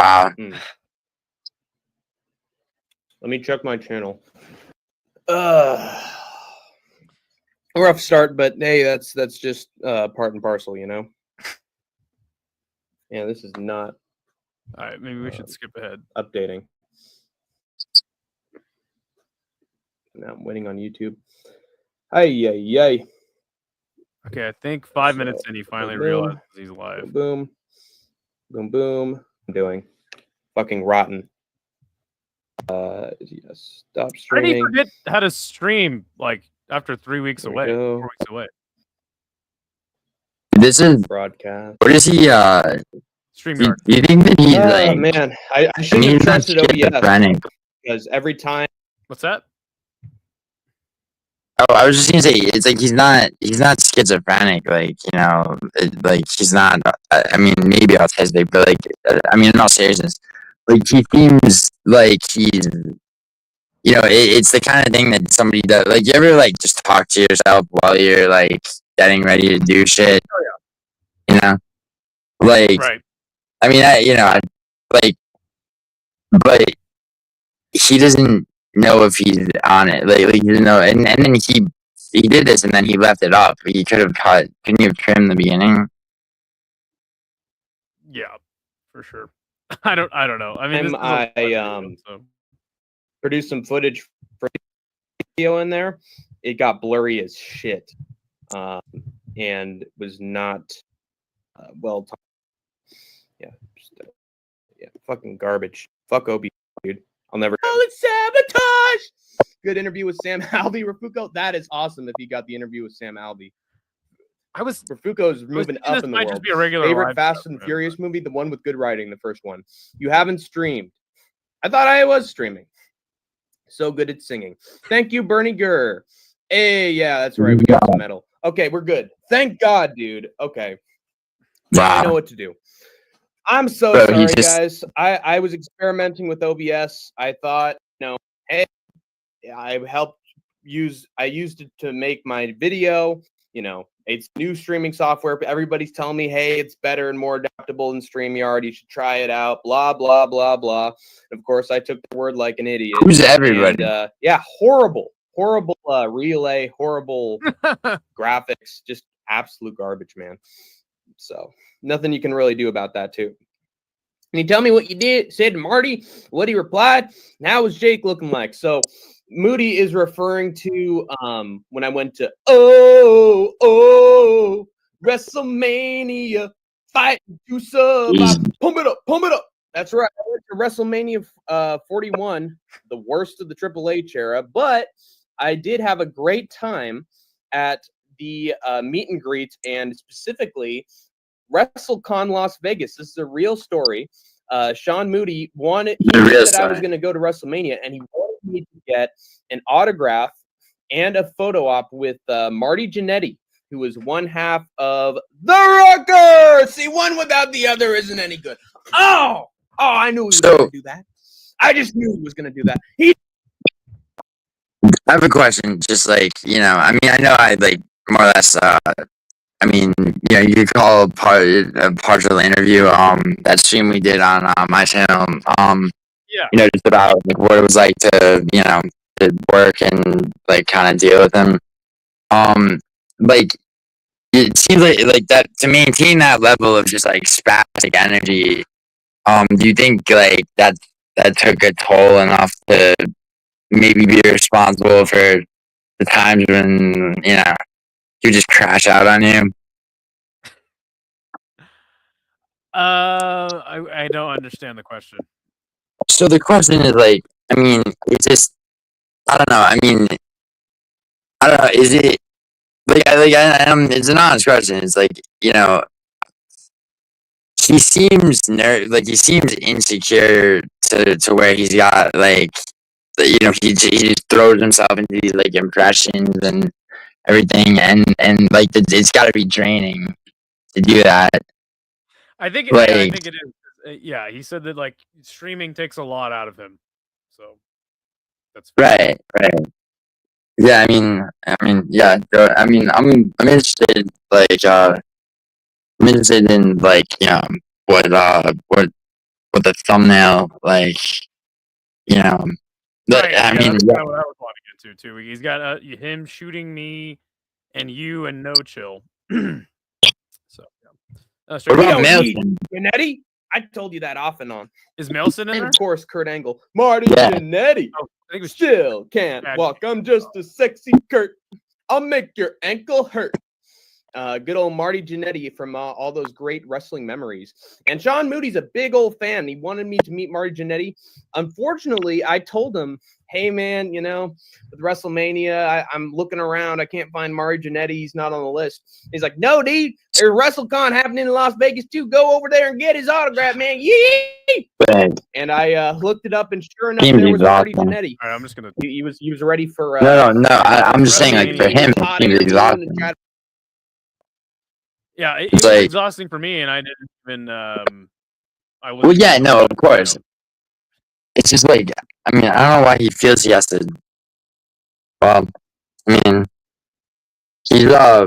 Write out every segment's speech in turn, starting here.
Wow. Let me check my channel. Rough start, but hey, that's just part and parcel, you know. Yeah, this is not. All right, maybe we should skip ahead. Updating. Now I'm waiting on YouTube. Yay. Okay, I think 5 minutes in, he finally realizes he's live. Boom. I'm doing fucking rotten. Yes. Stop streaming. How did he forget how to stream like after 3 weeks away? 4 weeks away. This is broadcast. What is he? StreamYard. Do you think that he's like? Man, I shouldn't have trusted OBS because every time. What's that? Oh, I was just gonna say it's like he's not schizophrenic, like, you know, like he's not. I mean, maybe autistic, but like, I mean, in all seriousness, like he seems like he's, you know, it's the kind of thing that somebody does. Like, you ever like just talk to yourself while you're like getting ready to do shit? Oh yeah. You know, like, right. I mean, but he doesn't know if he's on it. Like he doesn't know, and then he did this, and then he left it up. He could have couldn't you have trimmed the beginning? Yeah, for sure. I don't know. I mean, produced some footage for video in there. It got blurry as shit, and was not well. Yeah, fucking garbage. Fuck OB, dude. I'll never. Oh, it's sabotage. Good interview with Sam Alvey. Rafuko, that is awesome. If you got the interview with Sam Alvey, Rafuko's moving up in the world. Just be a regular favorite Fast and Furious movie, the one with good writing, the first one. You haven't streamed. I thought I was streaming. So good at singing. Thank you, Bernie Gurr. Hey, yeah, that's right. We got some metal. Okay, we're good. Thank God, dude. Okay. Wow. I know what to do. I'm so sorry, guys. I was experimenting with OBS. I thought, hey, I used it to make my video. You know, it's new streaming software. Everybody's telling me, hey, it's better and more adaptable than StreamYard. You should try it out. Blah, blah, blah, blah. Of course, I took the word like an idiot. Who's everybody? And, yeah, horrible relay, horrible graphics, just absolute garbage, man. So nothing you can really do about that, too. Can you tell me what you said to Marty? What he replied? How was Jake looking like? So Moody is referring to when I went to WrestleMania fight to survive. Pump it up. That's right. I went to WrestleMania 41, the worst of the Triple H era, but I did have a great time at the meet and greet, and specifically WrestleCon Las Vegas. This is a real story. Sean Moody wanted. He knew that I was going to go to WrestleMania, and he wanted me to get an autograph and a photo op with Marty Jannetty, who was one half of the Rockers. See, one without the other isn't any good. Oh, I knew he was going to do that. I just knew he was going to do that. I have a question. Just like, you know, I mean, I know I like more or less. I mean, you know, you could call a partial interview. That stream we did on my channel. Yeah. You know, just about like what it was like to, you know, to work and like kind of deal with them. Like it seems like that to maintain that level of just like spastic energy. Do you think like that took a toll enough to maybe be responsible for the times when, you know, you just crash out on you? I don't understand the question. So the question is like, I mean, it's just, I don't know. I mean, I don't know. Is it it's an honest question. It's like, you know, he seems he seems insecure to where he's got like, you know, he just throws himself into these like impressions and everything, and like it's got to be draining to do that. I think it is. Yeah, he said that like streaming takes a lot out of him, so that's fair. Right. Yeah, I mean, yeah. I mean, I'm interested, like, I'm interested in like, you know, what with the thumbnail, like, you know. But, Right, I yeah, mean, that's kind of what I was wanting to get to too. He's got him shooting me and you and NoChill. So yeah. what We about don't need Maelstrom? Jannetty. I told you that off and on. Is Melson in And there? of course, Kurt Angle. Marty Yeah. Jannetty. Oh, I think it was Still can't Chad. walk. I'm just a sexy Kurt. I'll make your ankle hurt. Good old Marty Jannetty from all those great wrestling memories. And Sean Moody's a big old fan. He wanted me to meet Marty Jannetty. Unfortunately, I told him, hey, man, you know, with WrestleMania, I'm looking around. I can't find Marty Jannetty. He's not on the list. He's like, no, dude, there's WrestleCon happening in Las Vegas, too. Go over there and get his autograph, man. Yee! And I looked it up, and sure enough, there was Marty Jannetty. All right, I'm just going to... He was ready for... No. I'm just saying, like, for him, it seems exhausting. Yeah, it It's was like, exhausting for me, and I didn't even... I well, yeah, no, of course. It's just like, I mean, I don't know why he feels he has to. Well, I mean, he's I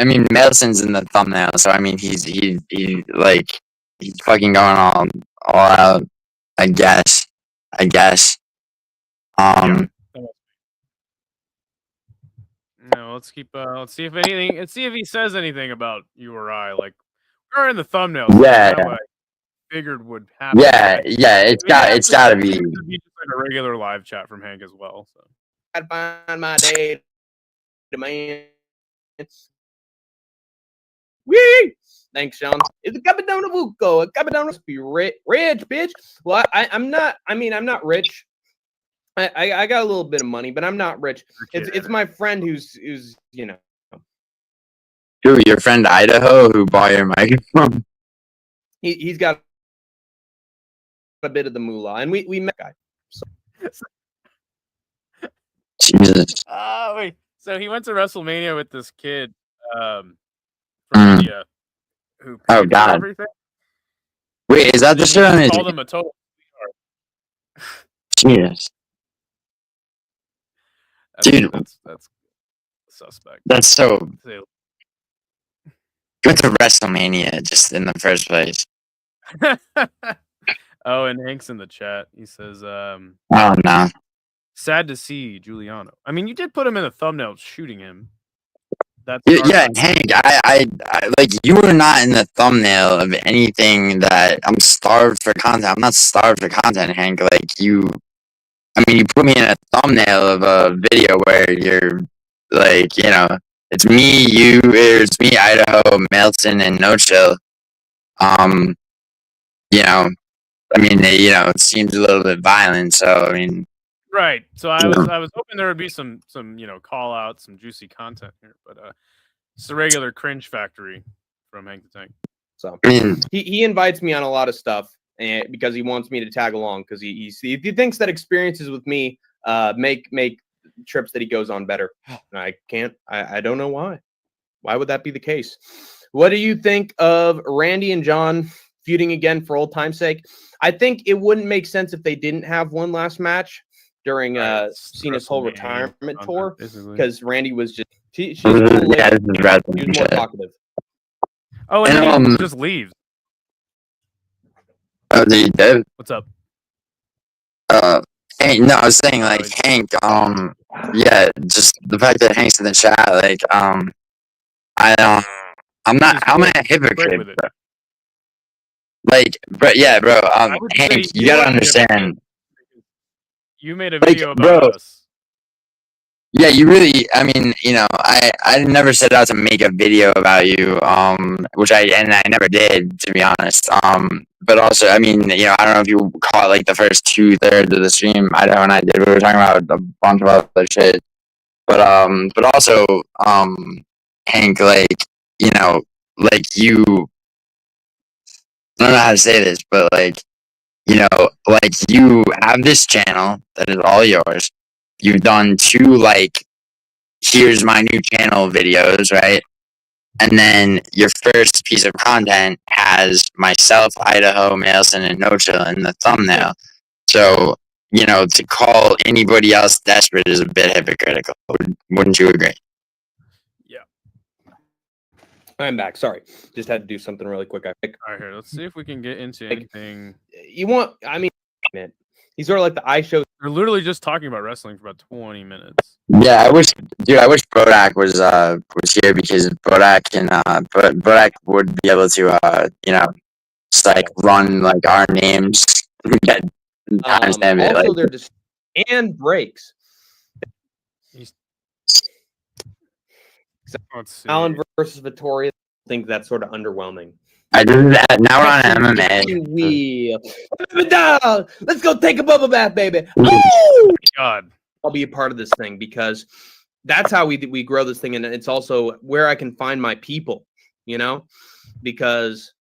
mean, Madison's in the thumbnail, so I mean, he's fucking going all out. I guess. Yeah. No, let's keep. Let's see if anything. Let's see if he says anything about you or I. Like, we're in the thumbnail. So yeah. what I figured would happen. Yeah. It's got to be. Just like a regular live chat from Hank as well. So. I'd find my day, man. Wee! Thanks, Sean. It's a Capitano Vuco. A Capitano must be rich, bitch. Well, I'm not. I mean, I'm not rich. I got a little bit of money, but I'm not rich. It's my friend who's you know. Who, your friend Idaho, who bought your microphone? He's got a bit of the moolah, and we met guy. So. Jesus. Oh wait. So he went to WrestleMania with this kid from India who paid oh god everything. Wait, is that the show? He called him a total Jesus. Dude, that's suspect. That's so. Go to WrestleMania just in the first place. Oh, and Hank's in the chat. He says, "Oh no, sad to see Giuliano." I mean, you did put him in the thumbnail shooting him. That's yeah, Hank. I like, you were not in the thumbnail of anything that I'm starved for content. I'm not starved for content, Hank. Like, you put me in a thumbnail of a video where you're like, you know, it's me, Idaho, Melton, and NoChill. You know, I mean, it seems a little bit violent. So I mean, right. So I was hoping there would be some call out, some juicy content here, but it's the regular cringe factory from Hank the Tank. So he invites me on a lot of stuff, and because he wants me to tag along, because he thinks that experiences with me make trips that he goes on better. And I can't. I don't know why. Why would that be the case? What do you think of Randy and John feuding again for old time's sake? I think it wouldn't make sense if they didn't have one last match during Cena's whole retirement tour, because Randy was just she was more talkative. Oh, and then he just leaves. Oh, they did. What's up? Hey, no, I was saying, like, Hank. Yeah, just the fact that Hank's in the chat, like, I'm a hypocrite, bro. Like, bro, yeah, bro. Hank, you gotta understand. You made a video about us. Yeah, you really. I mean, I never set out to make a video about you. Which I never did, to be honest. But also, I mean, I don't know if you caught like the first 2/3 of the stream. Idaho and I did. We were talking about a bunch of other shit. But also, Hank, like, like you. I don't know how to say this, but like, like, you have this channel that is all yours. You've done 2, like, here's my new channel videos, right? And then your first piece of content has myself, Idaho, Maelson, and NoChill in the thumbnail. So, to call anybody else desperate is a bit hypocritical. Wouldn't you agree? Yeah. I'm back. Sorry, just had to do something really quick. All right, here. Let's see if we can get into anything. You want? I mean, man, he's sort of like the I show. We're literally just talking about wrestling for about 20 minutes. Yeah, I wish Bodak was here, because Bodak would be able to just like run like our names. Get timestamp it, Also, like, they're just and breaks. Let's see. Allen versus Vittoria. I think that's sort of underwhelming. I did that. Now we're on MMA. Wheel. Let's go take a bubble bath, baby. Oh God, I'll be a part of this thing because that's how we grow this thing, and it's also where I can find my people. Because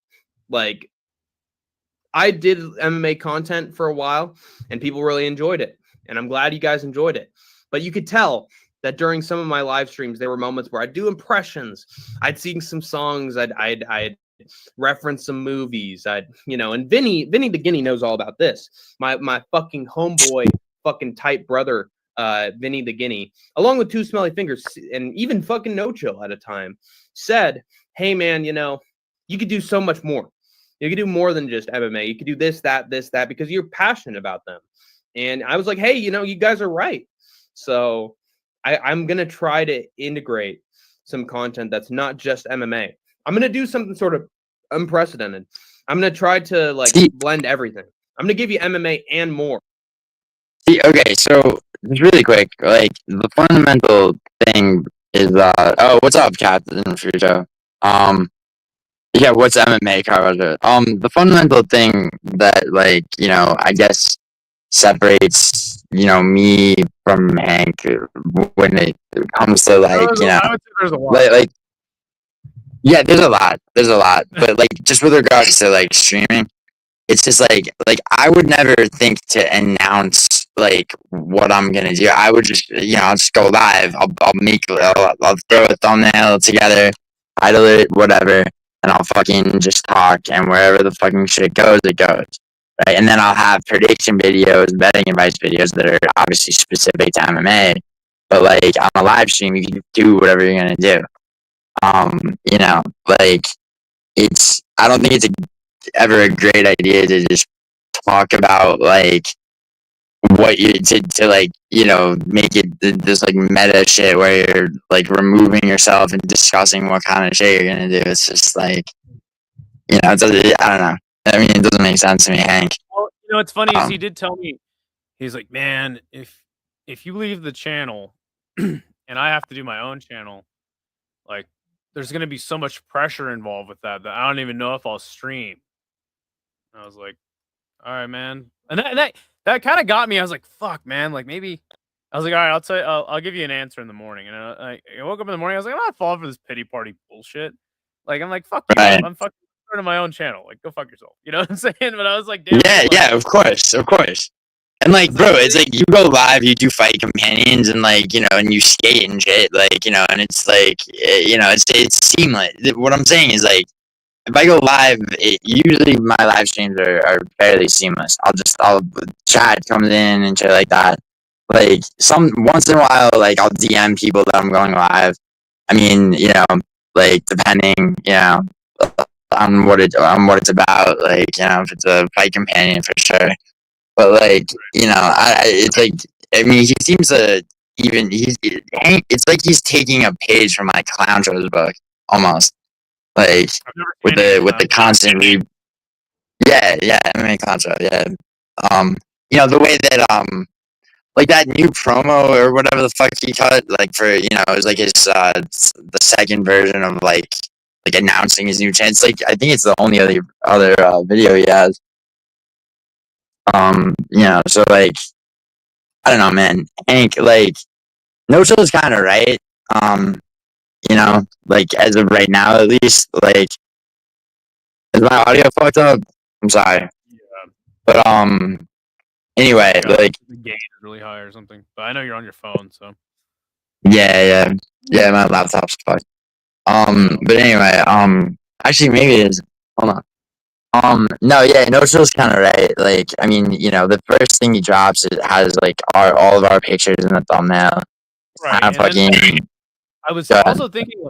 like I did MMA content for a while, and people really enjoyed it, and I'm glad you guys enjoyed it. But you could tell that during some of my live streams, there were moments where I'd do impressions, I'd sing some songs, I'd reference some movies, and Vinny the Guinea knows all about this. My fucking homeboy, fucking tight brother, Vinny the Guinea, along with Two Smelly Fingers, and even fucking NoChill at a time, said, "Hey man, you could do so much more. You could do more than just MMA. You could do this, that, because you're passionate about them." And I was like, hey, you guys are right. So I'm going to try to integrate some content that's not just MMA. I'm going to do something sort of unprecedented. I'm going to try to blend everything. I'm going to give you MMA and more. See, okay, so just really quick, like the fundamental thing is what's up, Captain Fujo? Yeah, what's MMA, Carter? The fundamental thing that I guess separates me from Hank when it comes to I would say there's a lot. Yeah, there's a lot, but just with regards to streaming, it's just I would never think to announce what I'm gonna do. I would just I'll just go live. I'll throw a thumbnail together, title it, whatever, and I'll fucking just talk, and wherever the fucking shit goes, it goes. Right? And then I'll have prediction videos, betting advice videos that are obviously specific to MMA. But on a live stream, you can do whatever you're gonna do. It's I don't think it's ever a great idea to just talk about what you to make it this meta shit where you're removing yourself and discussing what kind of shit you're gonna do. It's just I don't know. I mean, it doesn't make sense to me, Hank. Well, it's funny is he did tell me, he's like, man, if you leave the channel and I have to do my own channel, there's gonna be so much pressure involved with that I don't even know if I'll stream. And I was like, all right, man, and that kind of got me. I was like, fuck, man, maybe. I was like, all right, I'll give you an answer in the morning. And I woke up in the morning. I was like, I'm not falling for this pity party bullshit. I'm like, fuck you. Right. I'm fucking starting my own channel. Go fuck yourself. You know what I'm saying? But I was like, damn. Yeah, of course. And bro, it's you go live, you do fight companions, and and you skate and shit, and it's it's seamless. What I'm saying is if I go live, usually my live streams are fairly seamless. I'll chat comes in and shit like that. Once in a while, I'll DM people that I'm going live. I mean, depending, on what it's about, if it's a fight companion for sure. But I mean, he seems to it's he's taking a page from Clown Show's book almost. With the constant yeah, MMA Clown Show, yeah. The way that that new promo or whatever the fuck he cut, for it was his the second version of announcing his new chance. I think it's the only other video he has. So I don't know, man. Hank, NoChill is kind of right. As of right now, at least, is my audio fucked up? I'm sorry. Yeah. But anyway, the gain is really high or something. But I know you're on your phone, so. Yeah, my laptop's fucked. But anyway, actually, maybe it is. Hold on. No, yeah, NoChill's kind of right. I mean, the first thing he drops, it has all of our pictures in the thumbnail. Right. Fucking. I was also thinking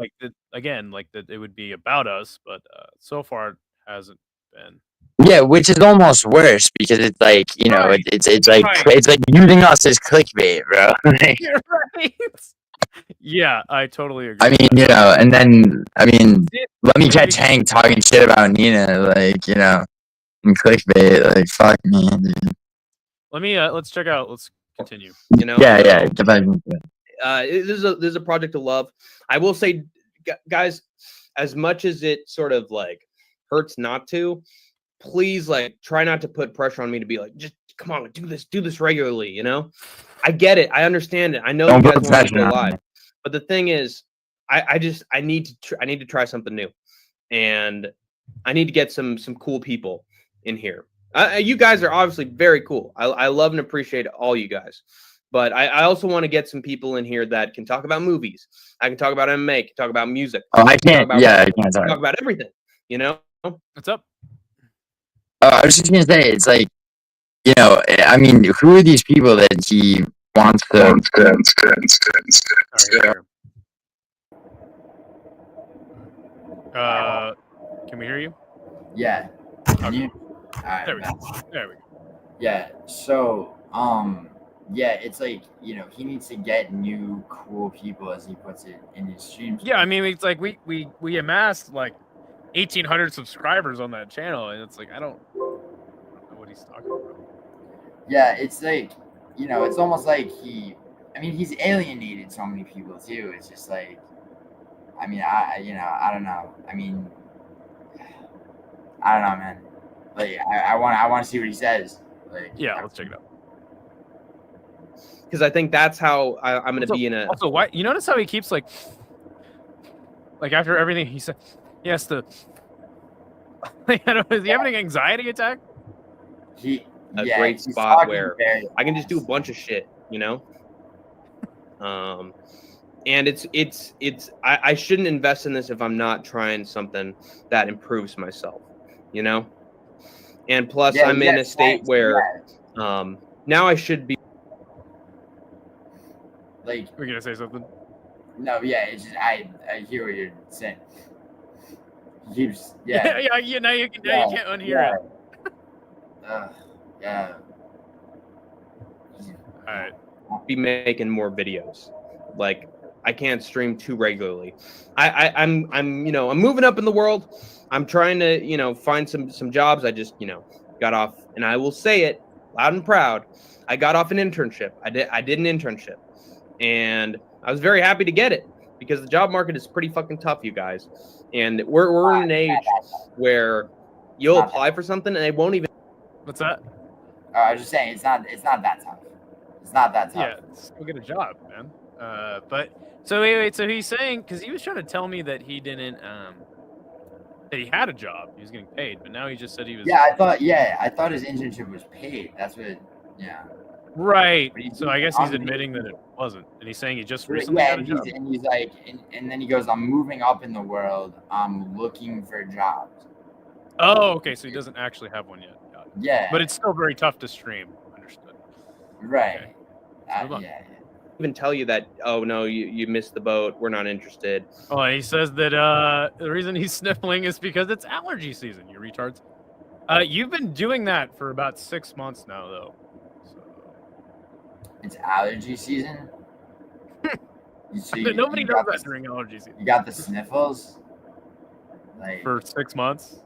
again, like that it would be about us, but so far it hasn't been. Yeah, which is almost worse because it's like, you know, Right. it's like Right. it's like using us as clickbait, bro. You're right. Yeah, I totally agree. I mean, you know, and then let me catch Hank talking shit about Nina, like, you know, and clickbait, like, fuck me, dude. Let me let's check out. Let's continue. You know, Yeah, so, yeah. Get back into it. This is a project of love. I will say, guys, as much as it sort of like hurts not to, please like try not to put pressure on me to be like, just come on, do this regularly. You know, I get it, I understand it. I know you guys want to go live, but the thing is, I need to try something new, and I need to get some cool people in here. You guys are obviously very cool. I love and appreciate all you guys. But I also want to get some people in here that can talk about movies. I can talk about MMA, can talk about music. Oh, I can't. Yeah, I can't talk about everything. You know? What's up? I was just gonna say, it's like, you know, I mean, who are these people that he wants to? Can we hear you? Yeah. Can you? All right. There we go. There we go. Yeah. So, yeah, it's like, you know, he needs to get new cool people, as he puts it, in his streams. Yeah, I mean, it's like we amassed like 1,800 subscribers on that channel, and it's like I don't know what he's talking about. Yeah, it's like, you know, it's almost like he's alienated so many people too. It's just like, I mean, I don't know. I mean, I don't know, man. Like, I want to see what he says. Like, yeah, let's check it out. Because I think that's how I'm going to be in a. Also, why you notice how he keeps like after everything he said, he has to. I don't know, is he having an anxiety attack? Great spot where I can just do a bunch of shit, you know. And I shouldn't invest in this if I'm not trying something that improves myself, you know. And plus, I'm in a state where now I should be. Like, we're gonna say something. No, yeah, it's just I hear what you're saying. He keeps, yeah. Now you can't unhear it. Yeah. All right. Be making more videos. Like, I can't stream too regularly. I'm moving up in the world. I'm trying to, you know, find some jobs. I just, you know, got off, and I will say it loud and proud. I got off an internship. I did an internship, and I was very happy to get it because the job market is pretty fucking tough, you guys. And we're in an age where you'll apply for something and they won't even. What's that? I was just saying it's not that tough. It's not that tough. Yeah, still get a job, man. But so wait. So he's saying, because he was trying to tell me that he didn't that he had a job, he was getting paid, but now he just said he was. Yeah, I thought his internship was paid. That's what. Yeah. Right. So I guess he's admitting that it wasn't, and he's saying he just recently got a job. And he's like, and then he goes, "I'm moving up in the world. I'm looking for jobs." Oh, okay. So he doesn't actually have one yet. Yeah. But it's still very tough to stream. Understood. Right. Okay. Yeah. Even tell you that, oh no, you missed the boat, we're not interested. Oh, and he says that the reason he's sniffling is because it's allergy season, you retards. You've been doing that for about 6 months now, though. So. It's allergy season? Nobody knows that during allergy season. You got the sniffles? Like, for 6 months?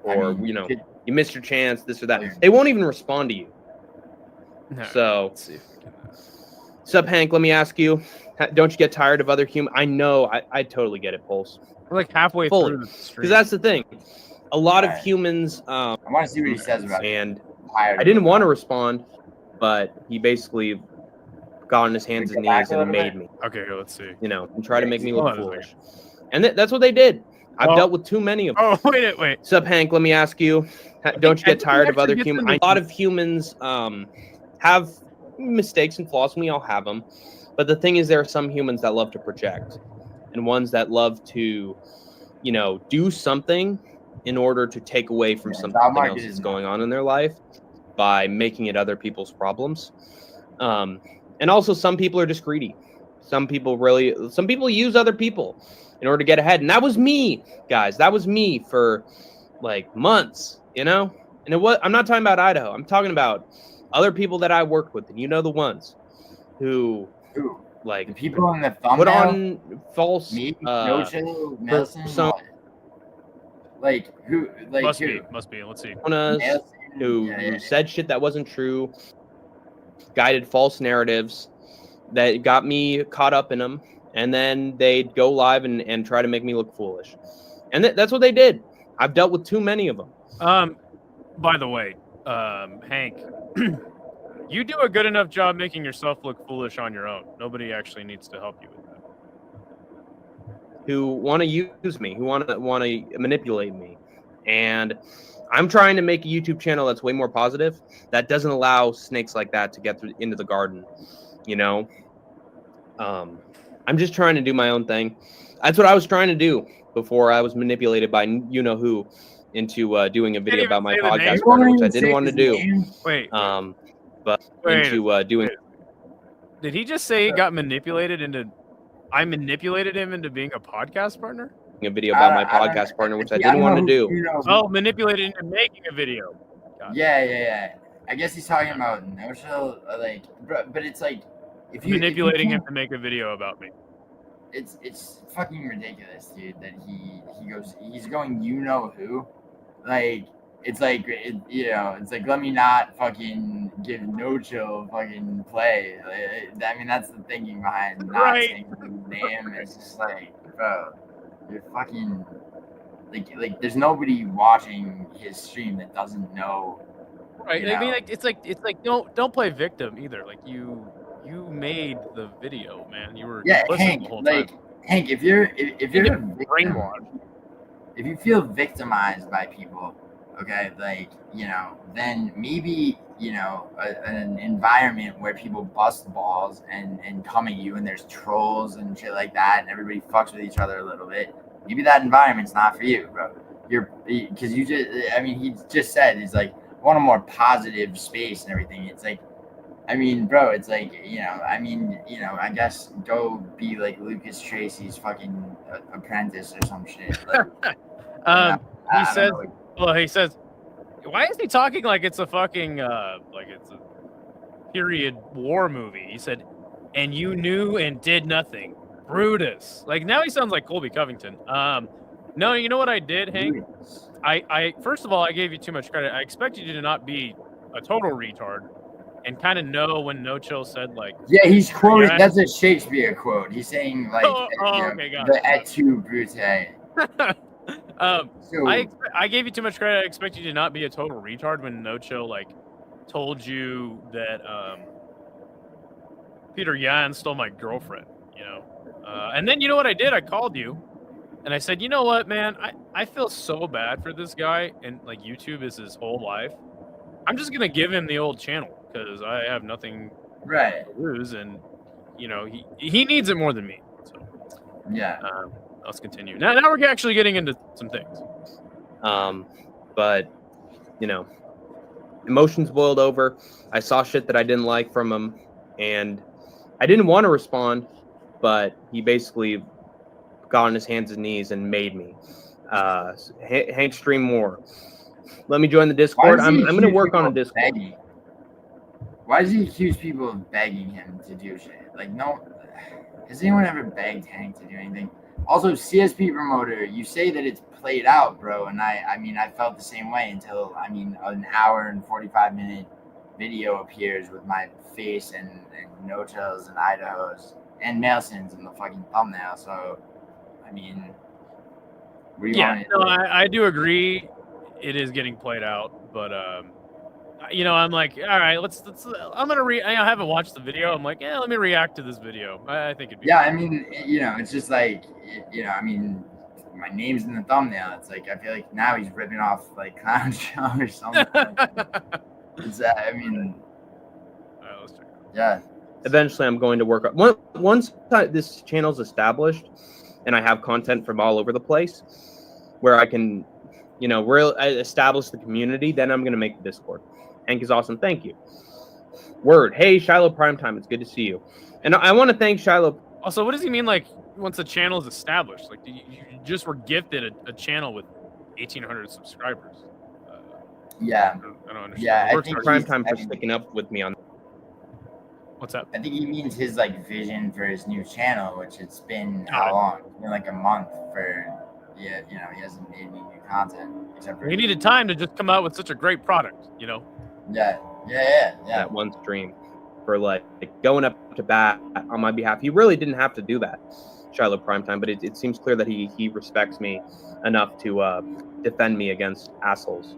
Or, you know, you missed your chance, this or that. They won't even respond to you. No, so, Sub Hank, let me ask you, don't you get tired of other humans? I know, I totally get it, Pulse. We're like halfway through the stream. Because that's the thing. A lot of humans... I want to see what he says about it. And I didn't want to respond, but he basically got on his hands and knees and made me. Okay, let's see. You know, and try to make me look foolish. And that's what they did. I've dealt with too many of them. Oh, wait. Sub Hank, let me ask you, don't you get tired of other humans? A lot of humans have mistakes and flaws, and we all have them. But the thing is, there are some humans that love to project, and ones that love to, you know, do something in order to take away from something else that's going on in their life by making it other people's problems. And also, some people are just greedy. Some people use other people in order to get ahead. And that was me, guys. That was me for like months, you know? And I'm not talking about Idaho. I'm talking about other people that I worked with, and you know the ones who like the people in the thumbnail put on false NoChill, Nelson, like who, like must who? be. Let's see. Who said shit that wasn't true, guided false narratives that got me caught up in them, and then they'd go live and try to make me look foolish. And that's what they did. I've dealt with too many of them. By the way, Hank, you do a good enough job making yourself look foolish on your own. Nobody actually needs to help you with that. Who want to use me, who want to manipulate me. And I'm trying to make a YouTube channel that's way more positive, that doesn't allow snakes like that to get into the garden, you know? I'm just trying to do my own thing. That's what I was trying to do before I was manipulated by you-know-who into doing a video about my podcast partner, which I didn't want to do. Wait. But into doing... Did he just say he got manipulated into... I manipulated him into being a podcast partner? A video about my podcast partner, which I didn't want to do. Oh, manipulated into making a video. Yeah. I guess he's talking about NoChill, like, but it's like, if you manipulating him to make a video about me. It's fucking ridiculous, dude. That he's going, you know who, like, it's like it's like, let me not fucking give NoChill fucking play. I mean, that's the thinking behind not saying his name. It's just like, bro, you're fucking like there's nobody watching his stream that doesn't know. Right. I mean, like it's like don't play victim either. Like you made the video, man. You were Hank. The whole like time. Hank, if you're brainwashed, if you feel victimized by people, okay, like, you know, then maybe, you know, an environment where people bust balls and come at you and there's trolls and shit like that and everybody fucks with each other a little bit, maybe that environment's not for you, bro. Because he just said, he's like, I want a more positive space and everything. It's like, I mean, bro, it's like, you know, I guess go be like Lucas Tracy's fucking apprentice or some shit. Like, he says, why is he talking like it's a fucking, like it's a period war movie? He said, and you knew and did nothing. Brutus. Like, now he sounds like Colby Covington. No, you know what I did, Hank? I first of all, I gave you too much credit. I expected you to not be a total retard and kind of know when NoChill said, like... Yeah, he's quoting... That's a Shakespeare quote. He's saying, like, okay, got the et tu, Brute. I gave you too much credit. I expect you to not be a total retard when NoChill, like, told you that Peter Yan stole my girlfriend, you know? And then, you know what I did? I called you, and I said, you know what, man? I feel so bad for this guy, and, like, YouTube is his whole life. I'm just going to give him the old channel, because I have nothing to lose, and, you know, he needs it more than me. So, yeah. Let's continue. Now we're actually getting into some things. But, you know, emotions boiled over. I saw shit that I didn't like from him, and I didn't want to respond, but he basically got on his hands and knees and made me. Hank, stream more. Let me join the Discord. I'm going to work on a Discord. Begging? Why does he accuse people of begging him to do shit? Like, no. Has anyone ever begged Hank to do anything? Also, CSP promoter, you say that it's played out, bro, and I mean, I felt the same way until, I mean, an hour and 45-minute video appears with my face and NoChills and IDAHOs and Nelsons in the fucking thumbnail, so, I mean, I do agree it is getting played out, but, you know, I'm like, all right, I'm going to I haven't watched the video. I'm like, let me react to this video. I think it'd be I mean, you know, it's just like, you know, I mean, my name's in the thumbnail. It's like, I feel like now he's ripping off, like, Clown Show or something. It's, I mean, all right, let's check it out. Yeah. Eventually, I'm going to work on... Once this channel's established and I have content from all over the place where I can, you know, establish the community, then I'm going to make the Discord. Hank is awesome. Thank you. Word. Hey, Shiloh Primetime. It's good to see you. And I want to thank Shiloh Also, what does he mean? Like once the channel is established, like you just were gifted a channel with 1,800 subscribers. Yeah. I don't understand. Yeah, I think Prime time for sticking up with me on. What's that? I think he means his like vision for his new channel, which it's been how long? It's been like a month for he hasn't made any new content except for He needed time to just come out with such a great product, you know. Yeah. That one stream for like going up to bat on my behalf. He really didn't have to do that, Shiloh Primetime, but it seems clear that he respects me enough to defend me against assholes.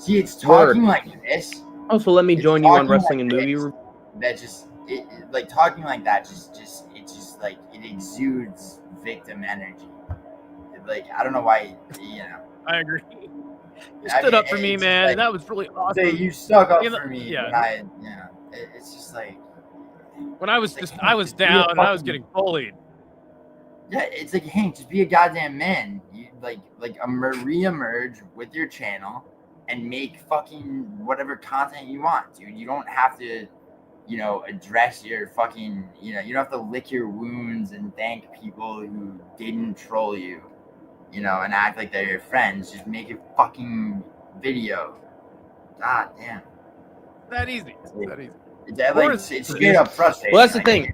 See, it's talking like this. Also, let me join you on wrestling and movie. That just like talking like that it exudes victim energy. Like I don't know why, I agree. You stood up for me, man, and that was really awesome. You stuck up for me. Yeah. It's just like when I was I was down and I was getting bullied. Yeah, it's like, Hank, just be a goddamn man. You re-emerge with your channel and make fucking whatever content you want, dude. You don't have to, address your fucking, you don't have to lick your wounds and thank people who didn't troll you, and act like they're your friends. Just make a fucking video. God damn. That easy. That easy. It's straight up frustrating. Well, that's the thing.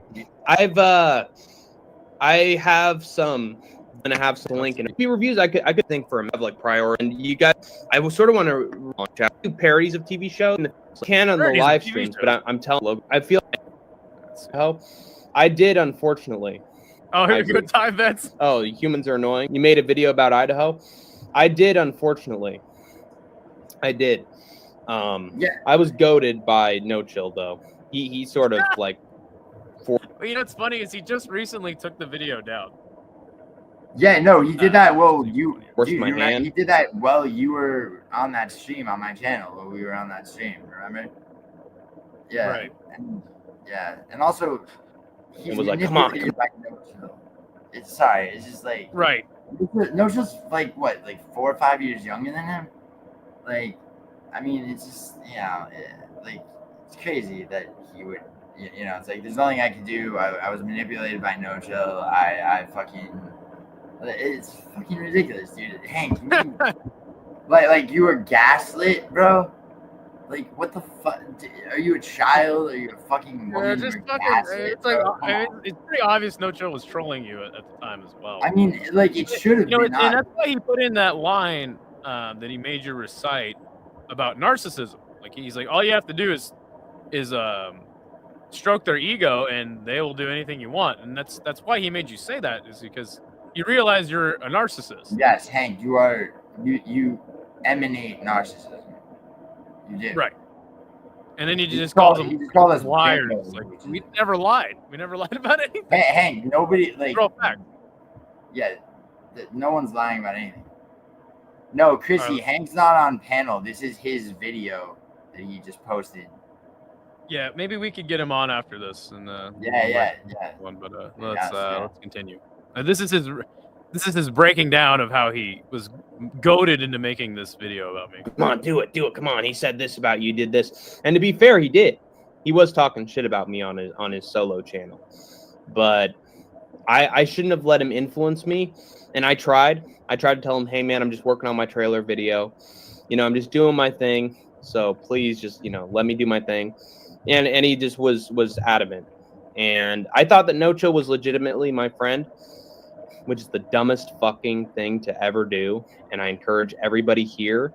I have some. I'm gonna have some link and reviews. I could think for them like priority. And you guys, I will sort of want to launch out do parodies of TV shows. And can on the live streams, but I'm telling Logan, I feel like I did, unfortunately. Oh, here's a good time, Vince. Oh, humans are annoying. You made a video about Idaho. I did, unfortunately. I did. Yeah. I was goaded by NoChill though. He sort of like. Well, what's funny is he just recently took the video down. Yeah, no, he did that. Well, He did that while you were on that stream on my channel. While we were on that stream, remember? Yeah. Right. And also, he was like, "Come on." It's just like right. NoChill's like what, like 4 or 5 years younger than him. Like, I mean, it's just like it's crazy that he would. It's like there's nothing I could do. I was manipulated by NoChill. I fucking. It's fucking ridiculous, dude. Hank, like you were gaslit, bro. Like what the fuck? Are you a child? Are you a fucking woman? Just fucking. It's like it's pretty obvious NoChill was trolling you at the time as well. I mean, like it should have been. And that's why he put in that line that he made you recite about narcissism. Like he's like, all you have to do is stroke their ego, and they will do anything you want. And that's why he made you say that, is because you realize you're a narcissist. Yes, Hank, you emanate narcissism. You do. Right. And then you just call them us liars. bimbos, Like we never lied. We never lied about anything. Hey, Hank, nobody like. Fact. Yeah, no one's lying about anything. No, Chrissy, Hank's not on panel. This is his video that he just posted. Yeah, maybe we could get him on after this. And yeah. One, but let's continue. This is his breaking down of how he was goaded into making this video about me. Come on, do it. Come on. He said this about you, did this. And to be fair, he did. He was talking shit about me on his solo channel. But I shouldn't have let him influence me. And I tried. I tried to tell him, hey man, I'm just working on my trailer video. I'm just doing my thing. So please just, let me do my thing. And he just was adamant. And I thought that NoChill was legitimately my friend, which is the dumbest fucking thing to ever do. And I encourage everybody here,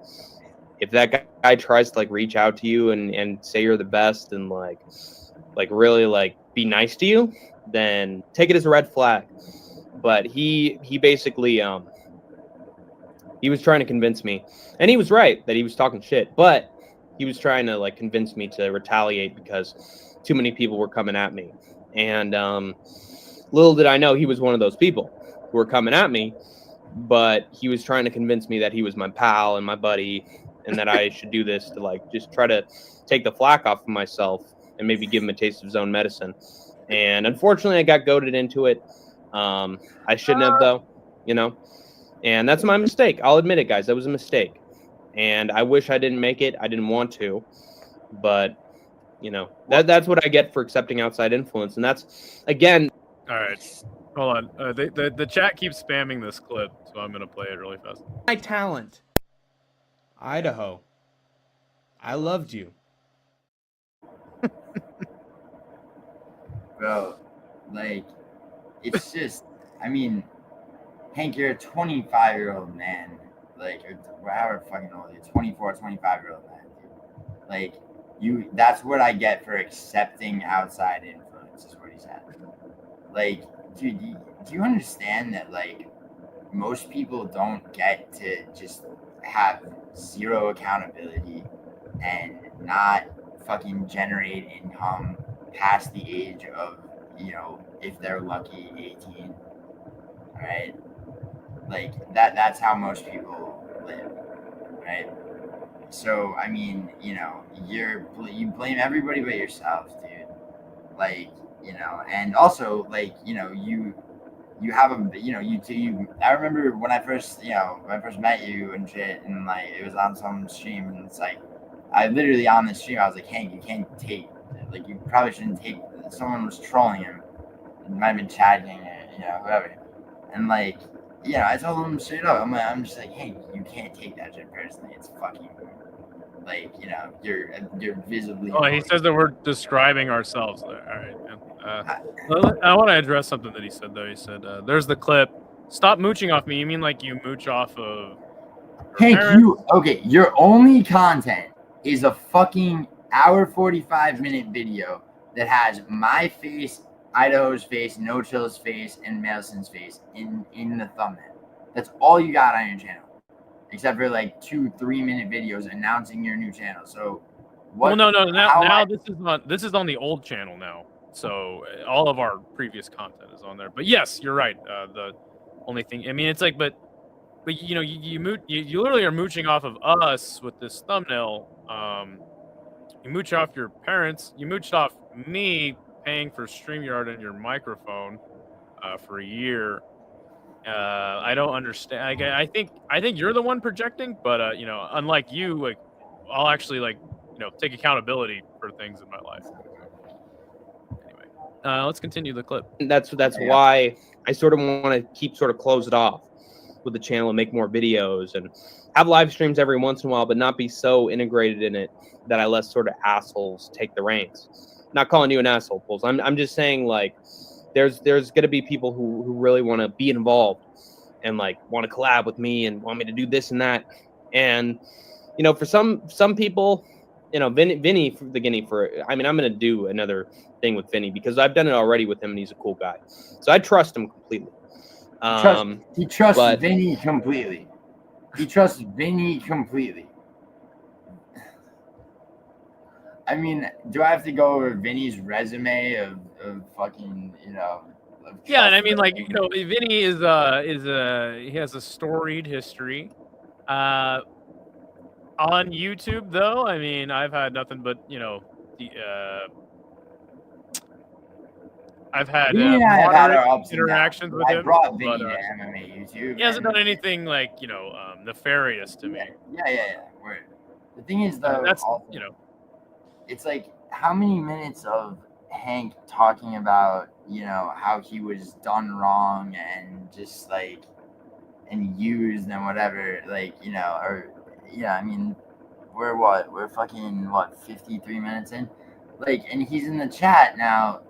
if that guy tries to reach out to you and say you're the best and really be nice to you, then take it as a red flag. But he basically he was trying to convince me, and he was right that he was talking shit, but he was trying to convince me to retaliate because too many people were coming at me. And little did I know he was one of those people who were coming at me, but he was trying to convince me that he was my pal and my buddy and that I should do this to just try to take the flack off of myself and maybe give him a taste of his own medicine. And unfortunately, I got goaded into it. I shouldn't have, though, and that's my mistake. I'll admit it, guys. That was a mistake. And I wish I didn't make it. I didn't want to, but that's what I get for accepting outside influence. And that's, again, All right. Hold on. The chat keeps spamming this clip, so I'm gonna play it really fast. My talent. Idaho. I loved you. Bro, like, it's just, I mean, Hank, you're a 25-year-old man. Like, or however fucking old you're, 24, 25-year-old man, dude. Like, that's what I get for accepting outside influence, is what he said. Like, dude, do you understand that, like, most people don't get to just have zero accountability and not fucking generate income past the age of, if they're lucky, 18, right? Like, that's how most people live, right? So, I mean, you blame everybody but yourself, dude. Like, and also, like, you have I remember when I first met you and shit, and like it was on some stream, and it's like I literally on the stream I was like, Hank, you can't take, like, you probably shouldn't take. Someone was trolling him. It might have been Chad King, whoever, and like, I told him straight up. I'm just like, Hank, you can't take that shit personally. It's fucking, like, you're visibly. Oh, he says that we're describing ourselves. All right, man. I want to address something that he said, though. He said, there's the clip. Stop mooching off me. You mean like you mooch off of Hank, your only content is a fucking hour 45-minute video that has my face, Idaho's face, NoChill's face, and Madison's face in the thumbnail. That's all you got on your channel, except for like 2-3 minute videos announcing your new channel. So what? Well, no. Now this is on the old channel now. So all of our previous content is on there. But yes, you're right. The only thing, I mean, it's like, but you literally are mooching off of us with this thumbnail. You mooch off your parents. You mooched off me paying for StreamYard and your microphone for a year. I don't understand. I think you're the one projecting, but unlike you, like, I'll actually, like, take accountability for things in my life. Anyway, let's continue the clip. That's why I sort of want to keep sort of close it off with the channel and make more videos and have live streams every once in a while, but not be so integrated in it that I let sort of assholes take the reins. Not calling you an asshole, Pulse. I'm just saying, like, there's going to be people who really want to be involved and, like, want to collab with me and want me to do this and that. And, for some people, Vinny for the Guinea I'm going to do another thing with Vinny because I've done it already with him and he's a cool guy. So I trust him completely. He trusts Vinny completely. He trusts Vinny completely. I mean, do I have to go over Vinny's resume of fucking, yeah, and I mean, like, Vinny is he has a storied history. On YouTube, though, I mean, I've had nothing but, I've had interactions with him. I brought Vinny to MMA YouTube. He hasn't done anything, like, nefarious to me. Yeah. Word. The thing is, though, that's also, it's like, how many minutes of Hank talking about, how he was done wrong and just, like, and used and whatever, like, I mean, we're fucking 53 minutes in, like, and he's in the chat now,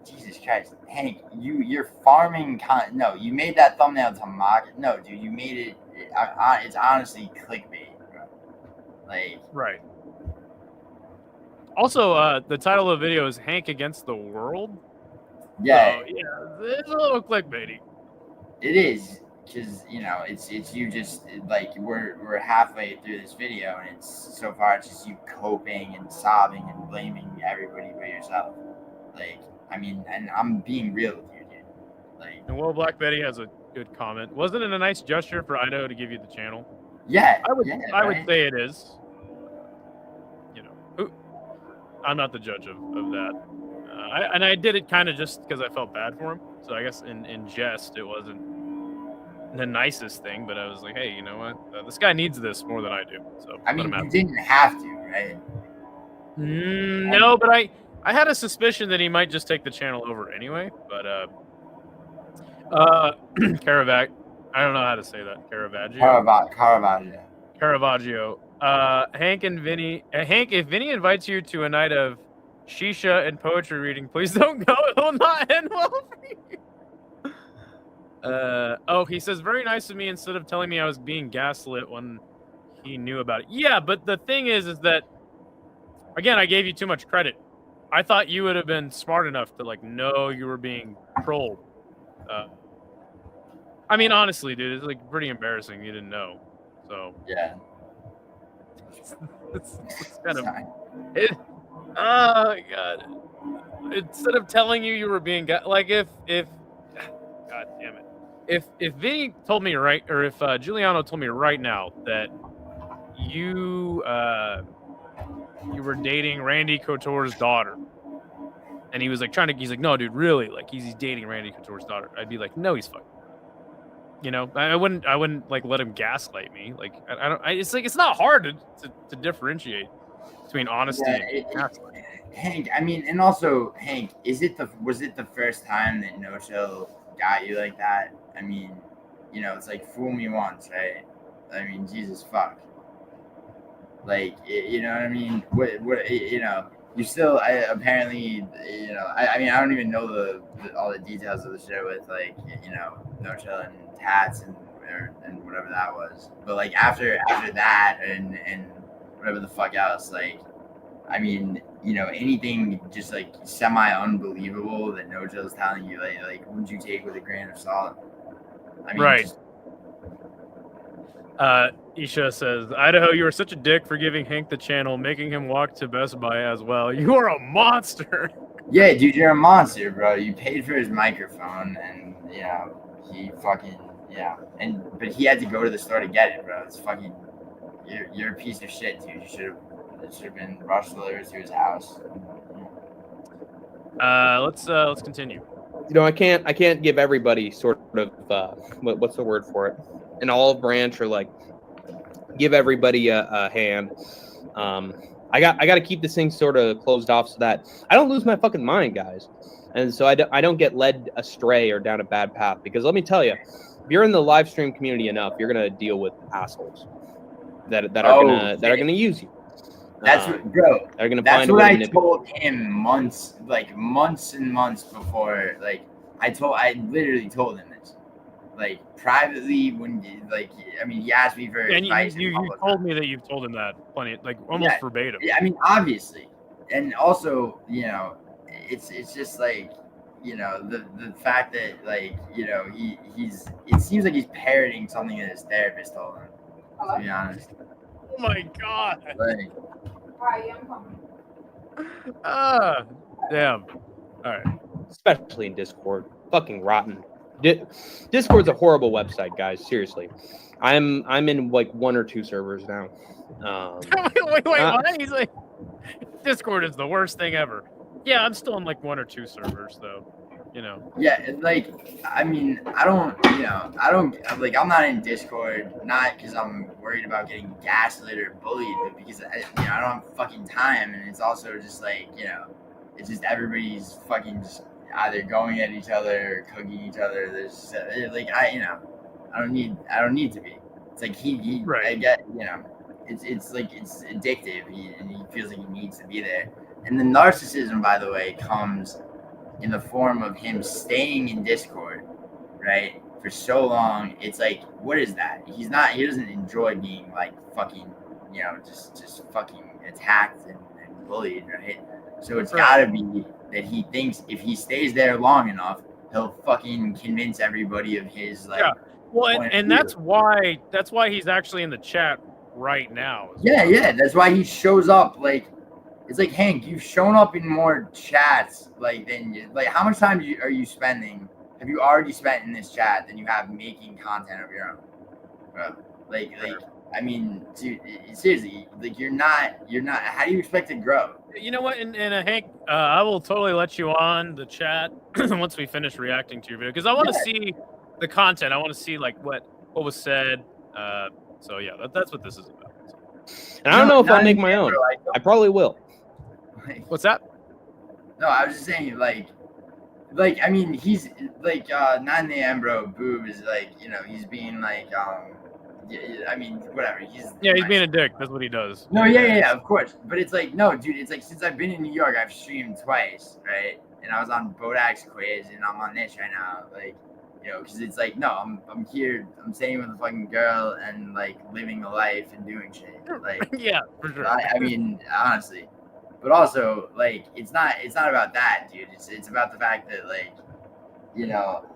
Jesus Christ, Hank, you're farming no, you made that thumbnail to mock it. No, dude, you made it, it's honestly clickbait, bro. Like, right. Also, the title of the video is Hank Against the World. Yeah. So, yeah, it's a little clickbaity. It is, because, it's you just, like, we're halfway through this video, and it's just you coping and sobbing and blaming everybody but yourself. Like, I mean, and I'm being real with you, dude. Like, and Will Black Betty has a good comment. Wasn't it a nice gesture for Idaho to give you the channel? Yeah. I would say it is. I'm not the judge of that. I did it kind of just because I felt bad for him. So I guess in jest, it wasn't the nicest thing, but I was like, hey, you know what? This guy needs this more than I do. So I mean, you didn't have to, right? No, but I had a suspicion that he might just take the channel over anyway, but Caravaggio. I don't know how to say that. Caravaggio. Hank and Vinny. Hank, if Vinny invites you to a night of shisha and poetry reading, please don't go. It will not end well for you. Oh, he says very nice of me instead of telling me I was being gaslit when he knew about it. Yeah, but the thing is that again, I gave you too much credit. I thought you would have been smart enough to like know you were being trolled. I mean, honestly, dude, it's like pretty embarrassing. You didn't know, so yeah. it's kind of it. Oh my god! Instead of telling you were being like if god damn it, if Vinny told me right, or if Giuliano told me right now that you were dating Randy Couture's daughter, and he was like he's like, no, dude, really, like he's dating Randy Couture's daughter. I'd be like, no, he's fucking. You know, I wouldn't like let him gaslight me. Like it's like it's not hard to differentiate between honesty and gaslighting. Hank, I mean, and also Hank, was it the first time that NoChill got you like that? I mean, you know, it's like fool me once, right? I mean, Jesus fuck. Like, you know what I mean? What you know? You still, apparently, you know. I mean, I don't even know all the details of the shit with like, you know, NoChill and Tats and whatever that was. But like after that and whatever the fuck else, like, I mean, you know, anything just like semi unbelievable that NoChill's telling you, like, would you take with a grain of salt? I mean, right. Isha says, Idaho, you are such a dick for giving Hank the channel, making him walk to Best Buy as well. You are a monster. Yeah, dude, you're a monster, bro. You paid for his microphone, and you know he fucking but he had to go to the store to get it, bro. It's fucking you're a piece of shit, dude. It should have been rushed delivered to his house. Let's continue. You know, I can't give everybody sort of what's the word for it? An olive branch, or like give everybody a hand. I got to keep this thing sort of closed off so that I don't lose my fucking mind, guys, and so I don't get led astray or down a bad path. Because let me tell you, if you're in the live stream community enough, you're gonna deal with assholes that are gonna use you. That's bro. They're gonna that's find what a way I told him months and months before. Like I literally told him this, like privately when like I mean he asked me for advice. You told me that you've told him that plenty, like almost verbatim. Yeah, I mean obviously, and also you know it's just like you know the fact that like you know it seems like he's parroting something that his therapist told him. To be honest. Oh my god. Like, damn. All right. Especially in Discord. Fucking rotten. Discord's a horrible website, guys. Seriously. I'm in like 1 or 2 servers now. Wait, what? He's like, Discord is the worst thing ever. Yeah, I'm still in like 1 or 2 servers though. You know. Yeah, like I mean, I don't like I'm not in Discord not because I'm worried about getting gaslit or bullied, but because I don't have fucking time, and it's also just like you know, it's just everybody's fucking just either going at each other or cooking each other. There's like I don't need to be. It's like he right. I get you know, it's like it's addictive, and he feels like he needs to be there. And the narcissism, by the way, comes in the form of him staying in Discord, right, for so long. It's like, what is that? He doesn't enjoy being like fucking, you know, just fucking attacked and bullied, right? So it's gotta be that he thinks if he stays there long enough, he'll fucking convince everybody of his like. Yeah. Well, and that's why he's actually in the chat right now. Yeah, that's why he shows up like. It's like, Hank, you've shown up in more chats than how much time are you spending? Have you already spent in this chat than you have making content of your own? Bro, I mean, dude, seriously, like you're not. How do you expect to grow? You know what? And Hank, I will totally let you on the chat once we finish reacting to your video because I want to see the content. I want to see like what was said. So yeah, that's what this is about. And I don't know if I'll make my own. I probably will. What's that? No, I was just saying, like, I mean, he's like 9 a.m. bro. Boob is like, you know, he's being like, I mean, whatever. He's being a dick. That's what he does. No, yeah, of course. But it's like, no, dude. It's like since I've been in New York, I've streamed twice, right? And I was on Bodak's quiz, and I'm on this right now, like, you know, because it's like, no, I'm here, I'm staying with a fucking girl and like living a life and doing shit, like, yeah, for sure. I mean, honestly. But also, like, it's not about that, dude. It's about the fact that, like, you know,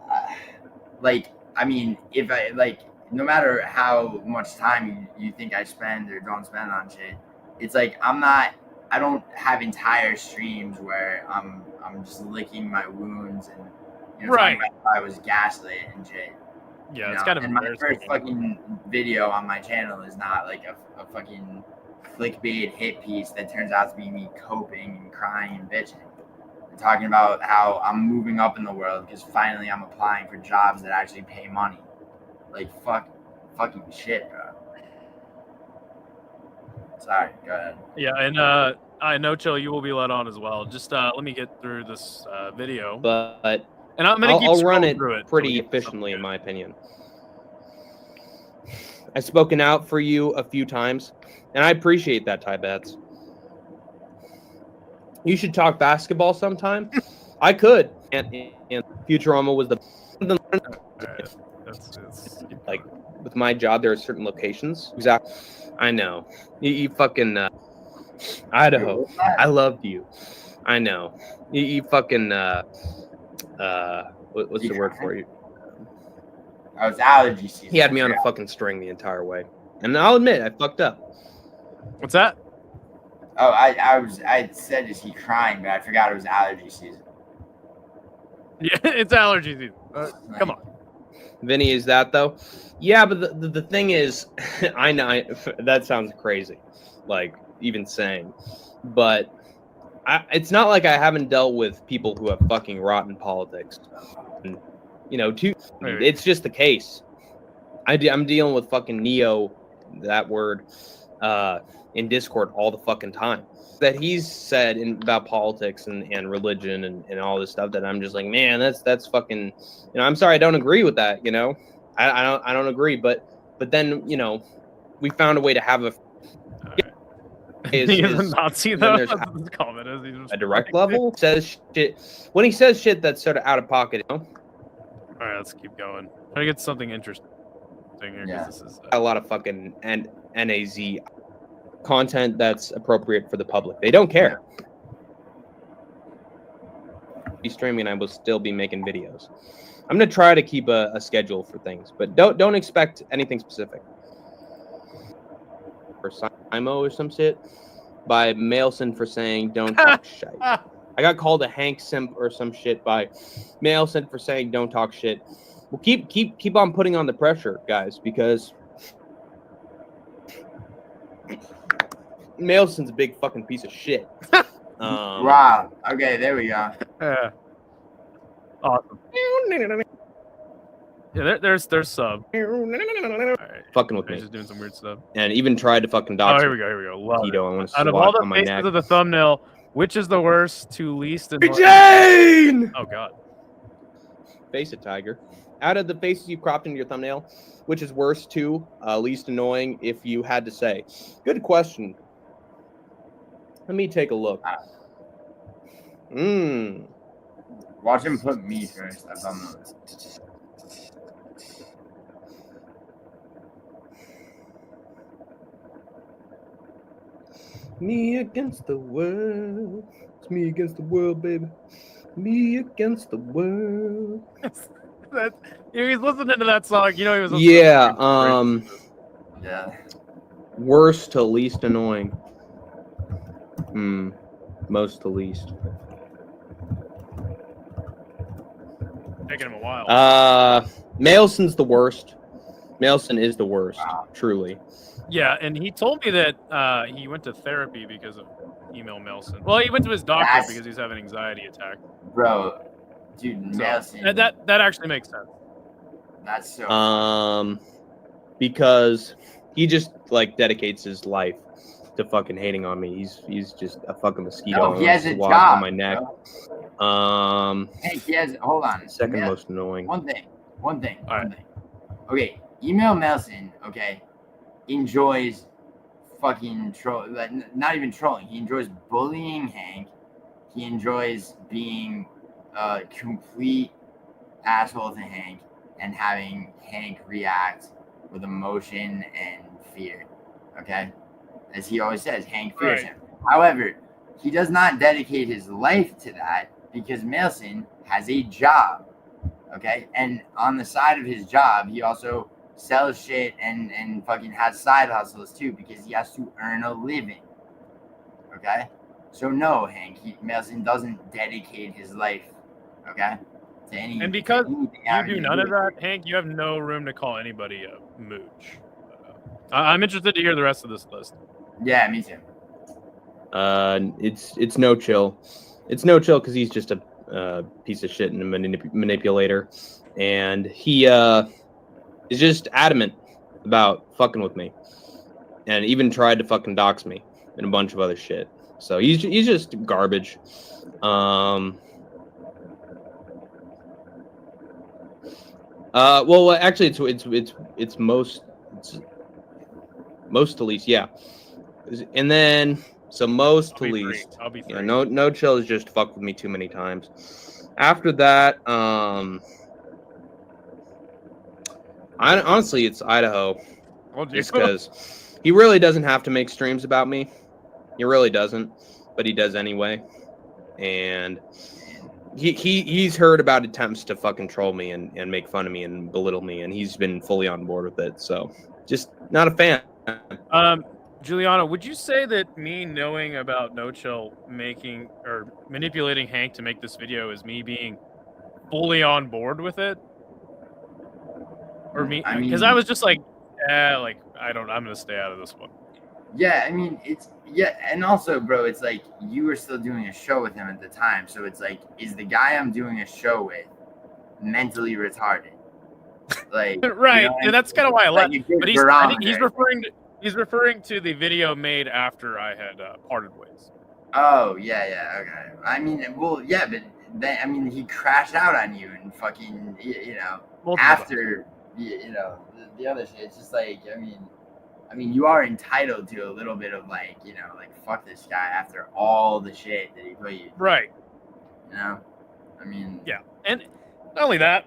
like, I mean, if I, like, no matter how much time you think I spend or don't spend on shit, it's like I don't have entire streams where I'm just licking my wounds and, you know, right. talking about how I was gaslit and shit. Yeah, it's kind of and my first fucking video on my channel is not like a fucking clickbait hit piece that turns out to be me coping and crying and bitching. I'm talking about how I'm moving up in the world because finally I'm applying for jobs that actually pay money. Like, fucking shit, bro. Sorry, go ahead. Yeah, and NoChill, you will be let on as well. Just let me get through this video. But and I'm gonna I'll run it through it pretty efficiently, in my opinion. I've spoken out for you a few times, and I appreciate that, Ty Bats. You should talk basketball sometime. I could. And Futurama was the that's like with my job. There are certain locations. Exactly. I know. You fucking Idaho. I loved you. I know. You fucking what's the word for you? I was allergy season. He had me on a fucking string the entire way, and I'll admit I fucked up. What's that? Oh, I said is he crying, but I forgot it was allergy season. Yeah, it's allergy season. Come on, Vinny, is that though? Yeah, but the thing is, I know that sounds crazy, like even saying, but it's not like I haven't dealt with people who have fucking rotten politics. And, you know, it's just the case. I'm dealing with fucking Neo, that word, in Discord all the fucking time. That he's said about politics and religion and all this stuff that I'm just like, man, that's fucking, you know, I'm sorry, I don't agree with that, you know, I don't agree, but then, you know, we found a way to have a he's a Nazi though. A direct level says shit when he says shit that's sort of out of pocket, you know? All right, let's keep going. Try to get something interesting here. Yeah. This is a lot of fucking NAZ content that's appropriate for the public. They don't care. Be streaming, I will still be making videos. I'm gonna try to keep a schedule for things, but don't expect anything specific. For Simo or some shit by Mailson for saying don't talk shit. I got called a Hank simp or some shit by Mailson for saying don't talk shit. Well, keep on putting on the pressure, guys, because Mailson's a big fucking piece of shit. Wow. Okay, there we go. Awesome. Yeah, there's sub. Right. Fucking with me. Just doing some weird stuff. And even tried to fucking dox. Oh, here we go. Love Tito, I want to out of all the faces of the thumbnail, which is the worst to least annoying? Jane! Oh god. Face it, Tiger. Out of the faces you cropped into your thumbnail, which is worse to least annoying if you had to say? Good question. Let me take a look. Watch him put me first. I've done those. Me against the world. It's me against the world, baby. Me against the world. He's listening to that song. You know he was. Yeah. Yeah. Worst to least annoying. Most to least. Taking him a while. Mailson's the worst. Mailson is the worst, truly. Yeah, and he told me that he went to therapy because of email Mailson. Well, he went to his doctor because he's having an anxiety attack. Bro, dude, Mailson. That actually makes sense. That's so. Because he just like dedicates his life to fucking hating on me. He's just a fucking mosquito. No, he has a on job my neck. Bro. Hank, he has. Hold on. Second most annoying. One thing. All right. Okay, email Melson. Okay, enjoys fucking troll. Like, not even trolling. He enjoys bullying Hank. He enjoys being a complete asshole to Hank and having Hank react with emotion and fear. Okay, as he always says, Hank fears him. However, he does not dedicate his life to that because Melson has a job. Okay, and on the side of his job, he also sells shit and fucking has side hustles too because he has to earn a living. Okay, so no, Hank, Melson doesn't dedicate his life, okay, to any. And because you do none of that, Hank, you have no room to call anybody a mooch. I'm interested to hear the rest of this list. Yeah, me too. It's NoChill. It's NoChill because he's just a piece of shit and a manipulator, and he is just adamant about fucking with me, and even tried to fucking dox me and a bunch of other shit. So he's just garbage. Well, actually, it's most to least, yeah, and then. So most to least, I'll be 3. Yeah, NoChill has just fucked with me too many times. After that, honestly, it's IDAHO. Just because he really doesn't have to make streams about me. He really doesn't, but he does anyway. And he's heard about attempts to fucking troll me and make fun of me and belittle me, and he's been fully on board with it. So just not a fan. Giuliano, would you say that me knowing about NoChill making or manipulating Hank to make this video is me being fully on board with it? Or me? Because I was just like, I'm gonna stay out of this one. Yeah, I mean, and also, bro, it's like you were still doing a show with him at the time, so it's like, is the guy I'm doing a show with mentally retarded? Like, right, you know, and that's kind of why I left. But I think he's referring to. He's referring to the video made after I had parted ways. Oh, yeah, okay. I mean, well, yeah, but then, I mean, he crashed out on you and fucking, after, the other shit. It's just like, I mean, you are entitled to a little bit of like, fuck this guy after all the shit that he put you through. Right. I mean. Yeah, and not only that,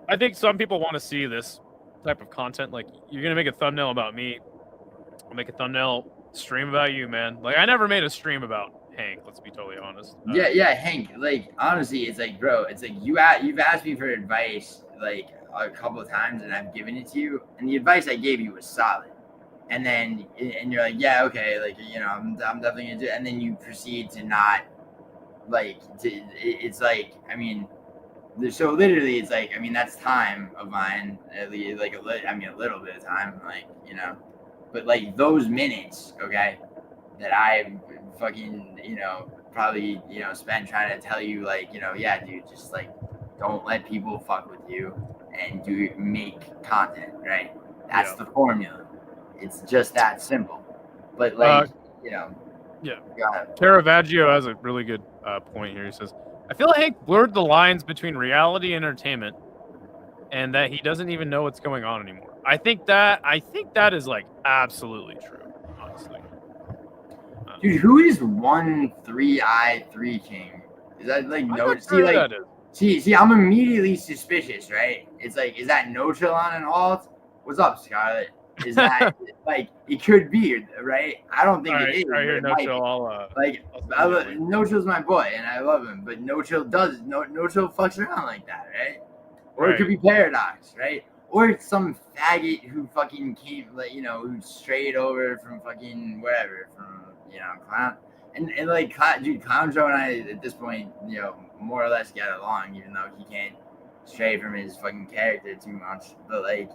I think some people want to see this type of content. Like, you're gonna make a thumbnail about me, I'll make a thumbnail stream about you, man. Like, I never made a stream about Hank, let's be totally honest. Yeah, Hank, like, honestly, it's like, bro, it's like you've asked me for advice like a couple of times and I've given it to you, and the advice I gave you was solid, and then you're like, yeah, okay, like, I'm definitely gonna do it, and then you proceed to not, like, it's like, I mean, so literally, it's like, I mean, that's time of mine, at least, like, a little bit of time, like, but like those minutes, okay, that I fucking, probably, spent trying to tell you, like, yeah, dude, just like, don't let people fuck with you and make content, right? That's the formula. It's just that simple. But like, yeah. Caravaggio has a really good point here. He says, I feel like Hank blurred the lines between reality and entertainment, and that he doesn't even know what's going on anymore. I think that is like absolutely true, honestly. Dude, who is 13i3 King? Is that like no? See, I'm immediately suspicious, right? It's like, is that NoChill on an alt? What's up, Scarlett? Is that like, it could be, right? I don't think it is. Right here, NoChill. NoChill's my boy, and I love him, but NoChill NoChill fucks around like that, right? Or it could be Paradox, right? Or it's some faggot who fucking came, like, who strayed over from fucking wherever, from, Clown. And like, dude, Clown Joe and I, at this point, more or less get along, even though he can't stray from his fucking character too much. But, like,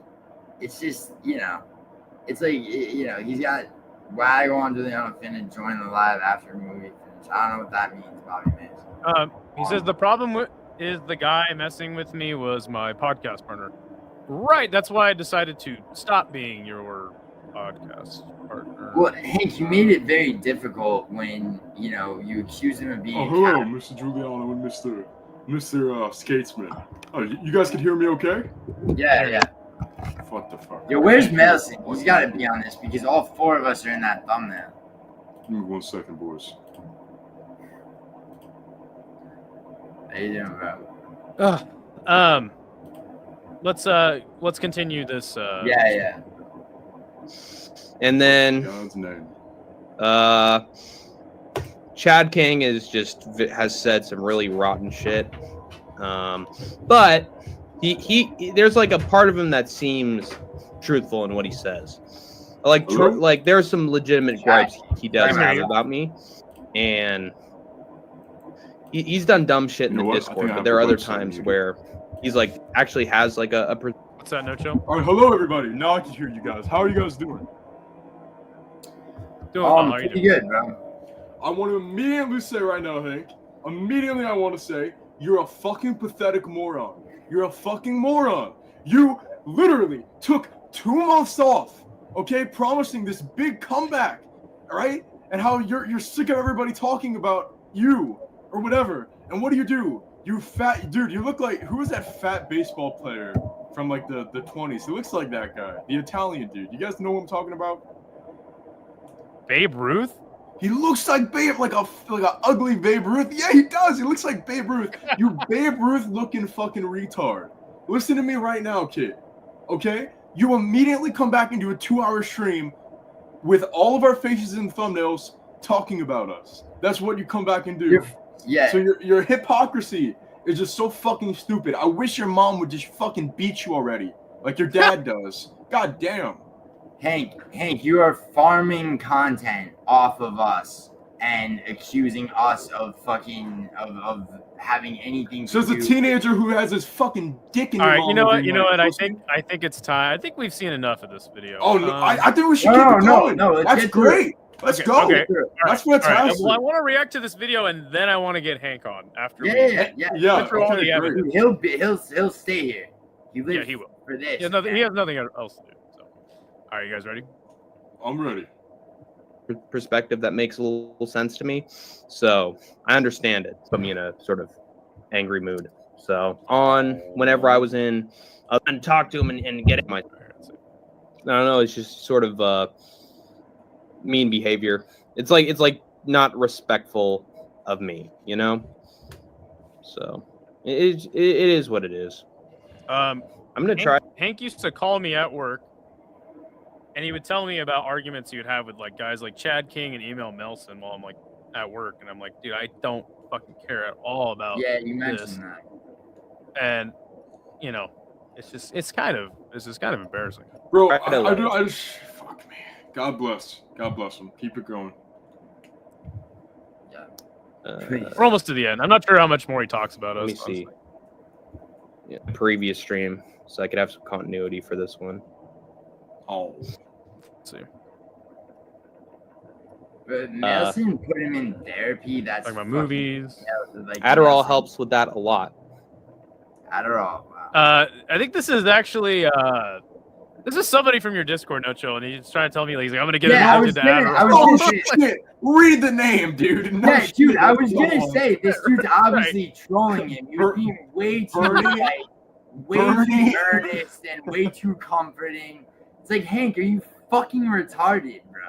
it's just, it's like, he's got, why go on Giuliano finna join the live after movie finish. I don't know what that means, Bobby Mays. He says the problem is the guy messing with me was my podcast partner. Right, that's why I decided to stop being your podcast partner. Well, Hank, you made it very difficult when you accused him of being. Oh, hello, Mr. Giuliano and Mr. Skatesman. Oh, you guys can hear me okay? Yeah. What the fuck? Yo, where's Melson? He's got to be on this because all 4 of us are in that thumbnail. Give me 1 second, boys. How you doing, bro? Let's continue this. Yeah. And then God's name. Chad King has said some really rotten shit. But he there's like a part of him that seems truthful in what he says. Like there's some legitimate gripes he does have about me, and he's done dumb shit in the Discord. But there are other times where he's like actually has like a. What's that, NoChill? All right, hello everybody. Now I can hear you guys. How are you guys doing? Doing well. How are you Pretty doing? good, bro. I want to immediately say right now, Hank. Immediately, I want to say you're a fucking pathetic moron. You're a fucking moron. You literally took 2 months off, okay, promising this big comeback, all right? And how you're sick of everybody talking about you or whatever. And what do? You fat dude. You look like, who is that fat baseball player from like the 20s? He looks like that guy, the Italian dude. You guys know what I'm talking about? Babe Ruth? He looks like Babe, like a ugly Babe Ruth. Yeah, he does. He looks like Babe Ruth. You Babe Ruth looking fucking retard. Listen to me right now, kid. Okay? You immediately come back and do a 2-hour stream with all of our faces and thumbnails talking about us. That's what you come back and do. Yeah. So your hypocrisy is just so fucking stupid. I wish your mom would just fucking beat you already, like your dad does. God damn. Hank, you are farming content off of us and accusing us of fucking of having anything. So as a teenager who has his fucking dick in All your right, you know what? I think it's time. I think we've seen enough of this video. Oh no, I think we should keep it going. No, that's great. Let's go. Okay. That's All right. fantastic. Well, I want to react to this video and then I want to get Hank on after. Yeah. Through all the evidence. He'll stay here. He lives he will. for this. He has nothing else to do. So, all right, you guys ready? I'm ready. Perspective that makes a little sense to me, so I understand it. Put me in a sort of angry mood. So whenever I was in and talk to him and get my, I don't know, it's just sort of mean behavior. It's like not respectful of me, you know. So it is what it is. I'm gonna try. Hank used to call me at work. And he would tell me about arguments he would have with like guys like Chad King and Email Melson while I'm like at work, and I'm like, dude, I don't fucking care at all about you mentioned that. And it's kind of embarrassing. Bro, I just fuck me. God bless him. Keep it going. We're almost to the end. I'm not sure how much more he talks about us. Let me see. Yeah, previous stream, so I could have some continuity for this one. Oh. Let's see. But Nelson put him in therapy. That's talking about movies. Adderall helps with that a lot. Adderall. Wow. I think this is actually this is somebody from your Discord, NoChill, and he's trying to tell me like, I'm gonna get addicted to Adderall. Shit. Read the name, dude. No, yeah, dude, I was gonna say this dude's obviously trolling him. He was being way too too earnest and way too comforting. It's like, Hank, are you fucking retarded, bro?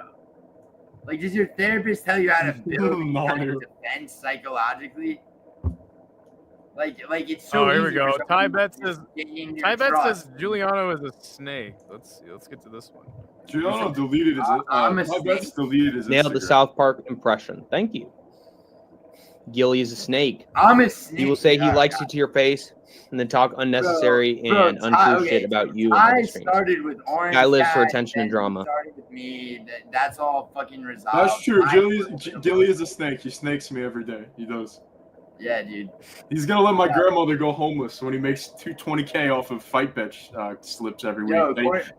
Like, does your therapist tell you how to build kind of defense psychologically? Like it's so. Oh, here we go. Ty Bet says Giuliano is a snake. Let's get to this one. Giuliano deleted his. Ty Bet's deleted his. Nailed the South Park impression. Thank you. Gilly is a snake. I'm a snake. He will say he likes you to your face, and then talk unnecessary and untrue shit about you. I started with Orange. I live for attention and drama. Started with me. That's all fucking resolved. That's true. Gilly is a snake. He snakes me every day. He does. Yeah, dude. He's gonna let my grandmother go homeless when he makes $20K off of fight bet slips every week.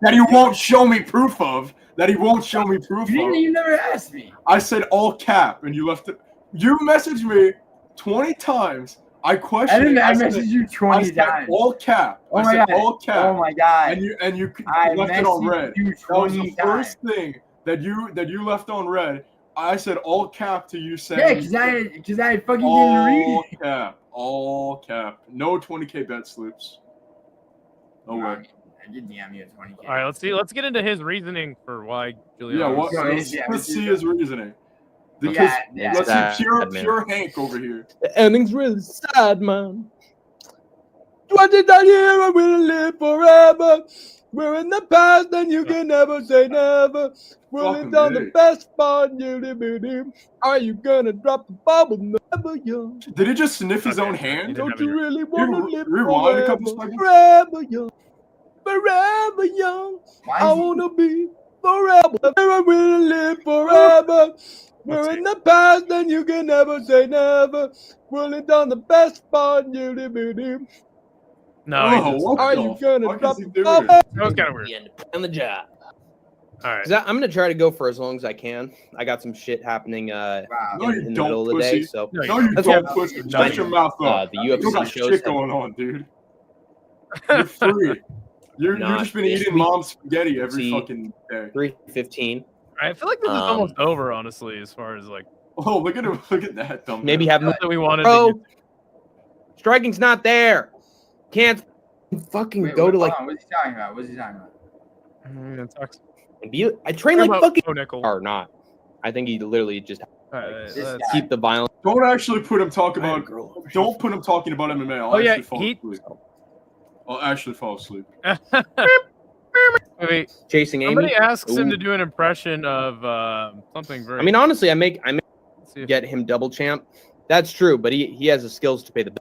That he won't show me proof of. You never asked me. I said all cap, and you left it. You messaged me 20 times I questioned. I messaged you 20 times. All cap. Oh I my said god. all cap. Oh my god. And you I left it on messaged red. you That was the 20 first times. thing that you left on red. I said all cap to you saying. Yeah, because I fucking didn't read it. All cap. No 20K bet slips. No way. I did DM you at 20K. All right, let's see. Let's get into his reasoning for why Giuliano. Yeah, what? No, Let's see his reasoning. Yeah, Let's see pure Hank over here. The ending's really sad, man. 29 years, I will live forever. We're in the past, and you can never say never. We'll live down the best part, Are you gonna drop the bubble? Never young. Did he just sniff his own hand? Don't you really want to live rewind a forever? couple seconds? Forever young. Forever young. I wanna be forever. I will live forever. We're in the past, and you can never say never. We'll live down the best part, No, are you gonna drop the ball? That was kind of weird. On the job. All right. I'm gonna try to go for as long as I can. I got some shit happening in the middle of the day, so no, you don't push it. Shut your mouth up. the You UFC got shows shit going on, dude. You're free. You've just been eating mom's spaghetti every fucking day. 3:15. I feel like this is almost over, honestly, as far as like. Oh, look at him! Look at that dumb. Maybe have that we wanted. Bro, striking's not there. Can't fucking go to like. What's he talking about? What's he talking about? I train like fucking nickel or not. I think he literally just let's keep the violence. Don't actually put him talking about. Don't put him talking about MMA. I'll actually fall asleep. Wait, chasing Amy. Somebody asks him to do an impression of something very. I mean, honestly, I make get him double champ. That's true, but he has the skills to pay the bill.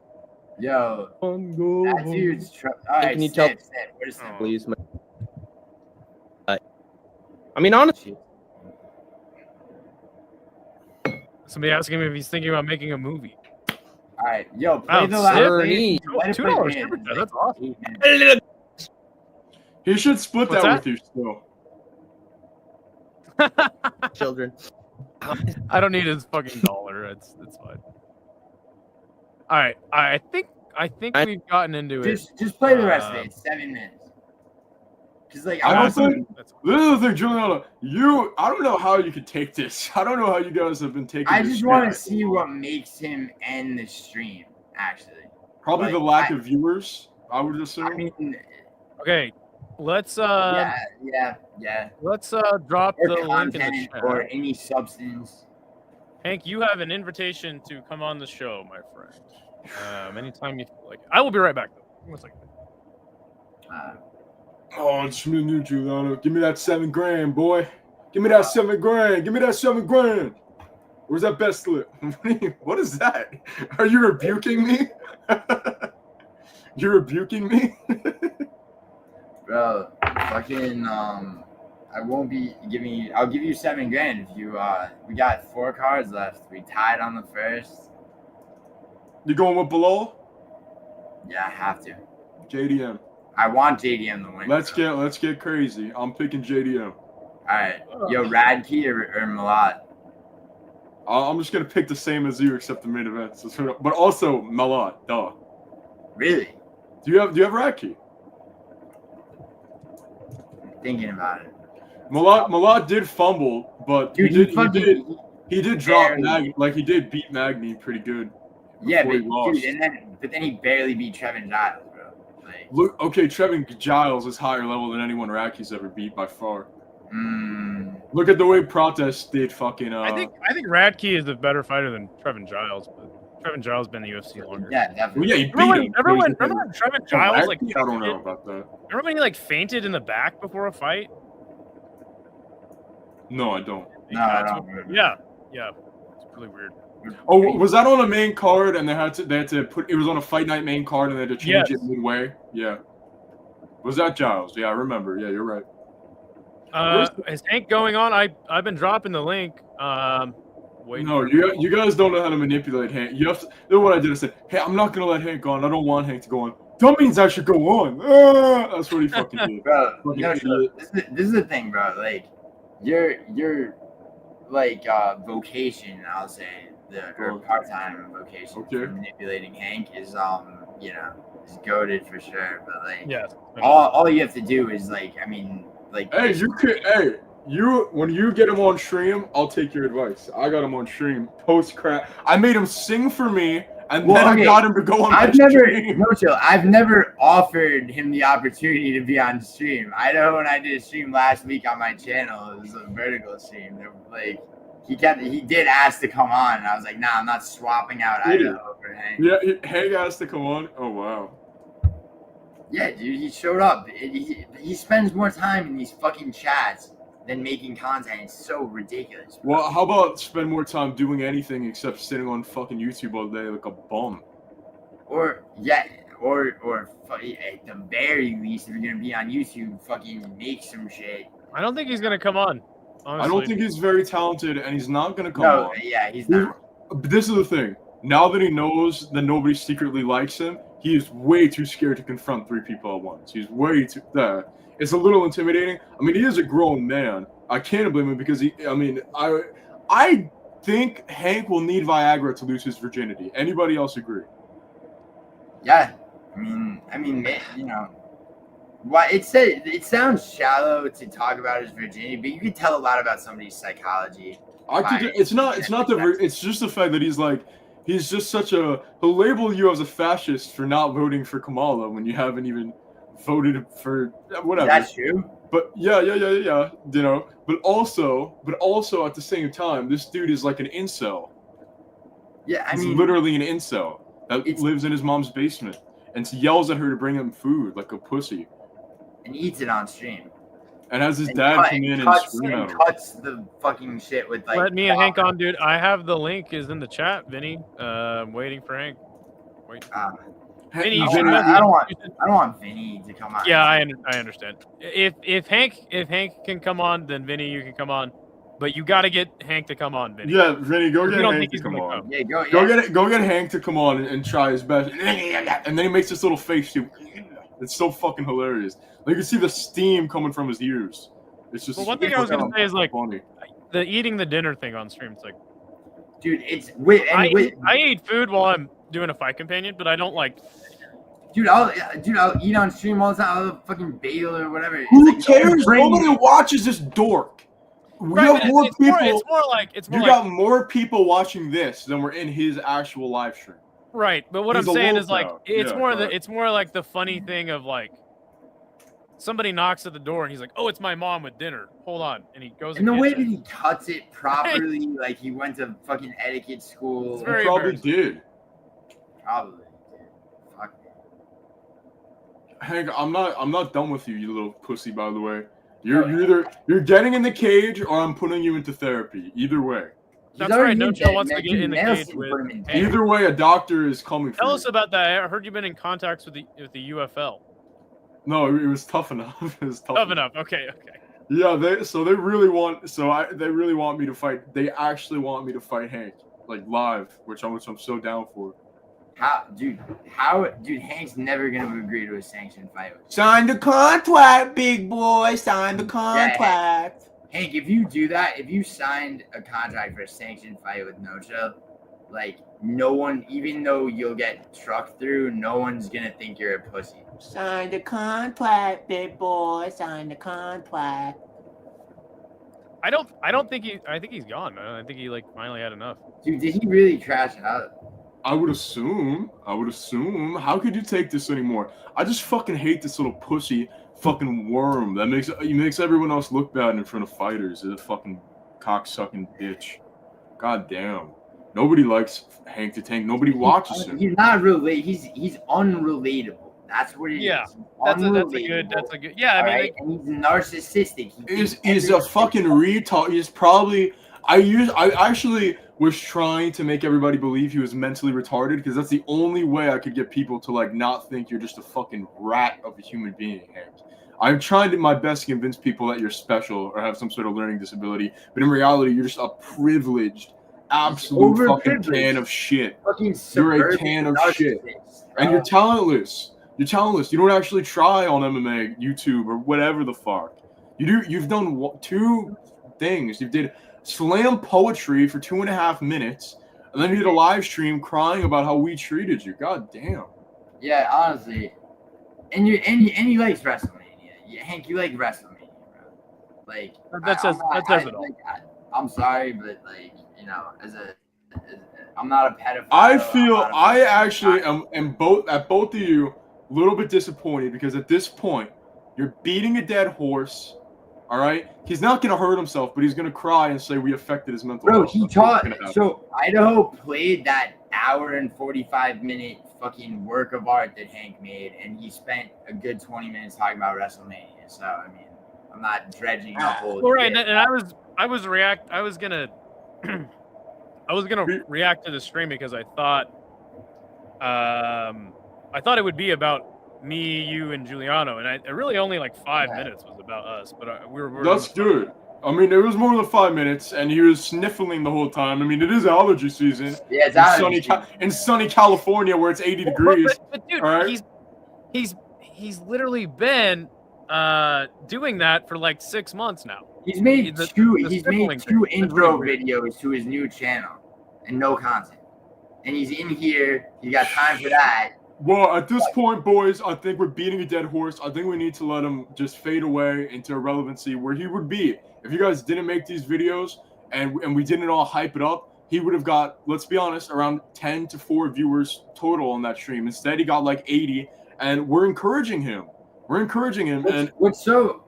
Yo, that dude's. All right, can you tell? Where's Snip? Please. I mean, honestly. Somebody asking him if he's thinking about making a movie. All right, yo, play the last $2. That's awesome. He should split that with you still. Children. I don't need his fucking dollar. It's fine. All right, I think we've gotten into it. Just play the rest of it. It's 7 minutes. Cause like I don't think this is the thing, Giuliano. I don't know how you could take this. I don't know how you guys have been taking. I just want to see what makes him end the stream. Actually, probably the lack of viewers. I would assume. I mean, okay, let's yeah. Let's drop or the link in the chat. Or any substance. Hank, you have an invitation to come on the show, my friend. Anytime you feel like it. I will be right back though. 1 second. Oh, it's me, new Giuliano. Give me that $7,000, boy. Give me that $7,000. Give me that $7,000. Where's that best slip? What is that? Are you rebuking me? You're rebuking me? Bro, fucking I won't be giving you. I'll give you $7,000 if you. We got 4 cards left. We tied on the first. You going with Bilal? Yeah, I have to. JDM. I want JDM to win. Let's get crazy. I'm picking JDM. All right, yo, Radkey or Malat. I'm just gonna pick the same as you, except the main event. But also Malat, duh. Really? Do you have Radkey? Thinking about it. Malat did fumble, but dude, he did drop Magny, like he did beat Magny pretty good. Yeah, but then he barely beat Trevin Giles, bro. Like, look, okay, Trevin Giles is higher level than anyone Radkey's ever beat by far. Look at the way Protest did fucking. I think Radke is a better fighter than Trevin Giles, but Trevin Giles been in the UFC longer. Yeah, definitely. Well, yeah, he beat him. Remember when Trevin Giles like? I don't know about that. Remember when he like fainted in the back before a fight? No, I don't. No, I don't. Yeah, it's really weird. Oh, was that on a main card and they had to put it was on a fight night main card and they had to change it midway? Yeah. Was that Giles? Yeah, I remember. Yeah, you're right. Is Hank going on? I've been dropping the link. No, you guys don't know how to manipulate Hank. You have to. Then what I did, I said, "Hey, I'm not gonna let Hank go on. I don't want Hank to go on. That means I should go on." That's what he fucking did. Bro, no, this is the thing, bro. Like, your like vocation, I'll say, or part-time vocation for manipulating Hank is is goated for sure. But like, all you have to do is like, I mean, like, hey, when you get him on stream, I'll take your advice. I got him on stream post crap. I made him sing for me, and then I got him to go on my stream. NoChill, I've never offered him the opportunity to be on stream. I know when I did a stream last week on my channel, it was a vertical stream. Like, he did ask to come on, and I was like, nah, I'm not swapping out Idaho for Hank. Yeah, Hank asked to come on. Oh wow. Yeah, dude, he showed up. He spends more time in these fucking chats than making content. It's so ridiculous. Bro. Well, how about spend more time doing anything except sitting on fucking YouTube all day like a bum? Or at the very least, if you're gonna be on YouTube, fucking make some shit. I don't think he's gonna come on. Honestly. I don't think he's very talented, and he's not gonna come on. Yeah, he's not. But this is the thing. Now that he knows that nobody secretly likes him, he is way too scared to confront 3 people at once. He's way too. It's a little intimidating. I mean, he is a grown man. I can't blame him because I think Hank will need Viagra to lose his virginity. Anybody else agree? Yeah, I mean, why it sounds shallow to talk about his virginity, but you can tell a lot about somebody's psychology. It's just the fact that he's just such a. He'll label you as a fascist for not voting for Kamala when you haven't even voted for whatever. That's true. But yeah. But also at the same time, this dude is like an incel. Yeah, he's literally an incel that lives in his mom's basement and yells at her to bring him food like a pussy. And eats it on stream. And has his dad come in and scream at him. Cuts the fucking shit with like. Let me and Hank on, dude. I have the link is in the chat, Vinny. I'm waiting for Hank. Wait. Vinny, I don't want Vinny to come on. Yeah, I understand. If Hank can come on, then Vinny, you can come on. But you got to get Hank to come on, Vinny. Yeah, Vinny, go get Hank to come on. Yeah, go get Hank to come on and try his best. And then he makes this little face too. It's so fucking hilarious. Like, you can see the steam coming from his ears. It's just. Well, one thing I was gonna say is like funny. The eating the dinner thing on stream. It's like, dude, it's I eat food while I'm doing a fight companion, but I don't like. Dude, I'll eat on stream all the time. I'll fucking bail or whatever. Who cares? Nobody watches this dork. We have more people. You got more people watching this than were in his actual live stream. Right, but what I'm saying is like it's more like the funny thing of like somebody knocks at the door and he's like, "Oh, it's my mom with dinner. Hold on," and he goes. And the way that he cuts it properly, like he went to fucking etiquette school. He probably did. Probably. Fuck. Hank, I'm not done with you, you little pussy. By the way, you're getting in the cage or I'm putting you into therapy. Either way. That's right. NoChill wants to get in the cage with. Either way, a doctor is coming. Tell us about that. I heard you've been in contacts with the UFL. No, it was tough enough. It was tough enough. Okay. Yeah, they really want me to fight. They actually want me to fight Hank like live, which I'm so down for. Dude, Hank's never gonna agree to a sanctioned fight. Sign the contract, big boy. Sign the contract. Hank, if you do that, if you signed a contract for a sanctioned fight with NoChill, like no one, even though you'll get trucked through, no one's gonna think you're a pussy. Sign the contract, big boy. Sign the contract. I don't think I think he's gone. I think he like finally had enough. Dude, did he really trash out? I would assume. How could you take this anymore? I just fucking hate this little pussy fucking worm that makes everyone else look bad in front of fighters. It's a fucking cocksucking bitch. God damn. Nobody likes Hank the Tank. Nobody watches him. He's not really. He's unrelatable. That's what it is. Yeah, that's a good. Yeah, I mean, right? And he's narcissistic. He's a fucking retard. He's probably. I actually was trying to make everybody believe he was mentally retarded because that's the only way I could get people to like not think you're just a fucking rat of a human being, Hank. I'm trying my best to convince people that you're special or have some sort of learning disability, but in reality, you're just a privileged, absolute fucking can of shit. You're a can of shit, and you're talentless. You're talentless. You don't actually try on MMA, YouTube, or whatever the fuck. You've done 2 things. You did slam poetry for 2.5 minutes, and then you did a live stream crying about how we treated you. God damn. Yeah, honestly, and you like WrestleMania. Hank, you like WrestleMania, bro. Like that says it all. I'm sorry, but like I'm not a pedophile. I actually am both of you a little bit disappointed because at this point you're beating a dead horse. All right, he's not gonna hurt himself, but he's gonna cry and say we affected his mental health. He taught. So Idaho played that hour and 45-minute fucking work of art that Hank made, and he spent a good 20 minutes talking about WrestleMania. So I mean, I'm not dredging the whole. Well, right, and I was gonna react to the stream because I thought it would be about me, you, and Giuliano, and it really only like 5 minutes was about us. But we're that's good. I mean, it was more than 5 minutes, and he was sniffling the whole time. I mean, it is allergy season. Yeah, it's allergy season. In sunny California where it's 80 degrees. But dude, right? he's literally been doing that for like 6 months now. He's made two intro videos to his new channel and no content. And he's in here. He got time for that. Well, at this point, boys, I think we're beating a dead horse. I think we need to let him just fade away into irrelevancy where he would be. If you guys didn't make these videos and we didn't all hype it up, he would have got, let's be honest, around 10 to 4 viewers total on that stream. Instead, he got like 80, and we're encouraging him. And what's so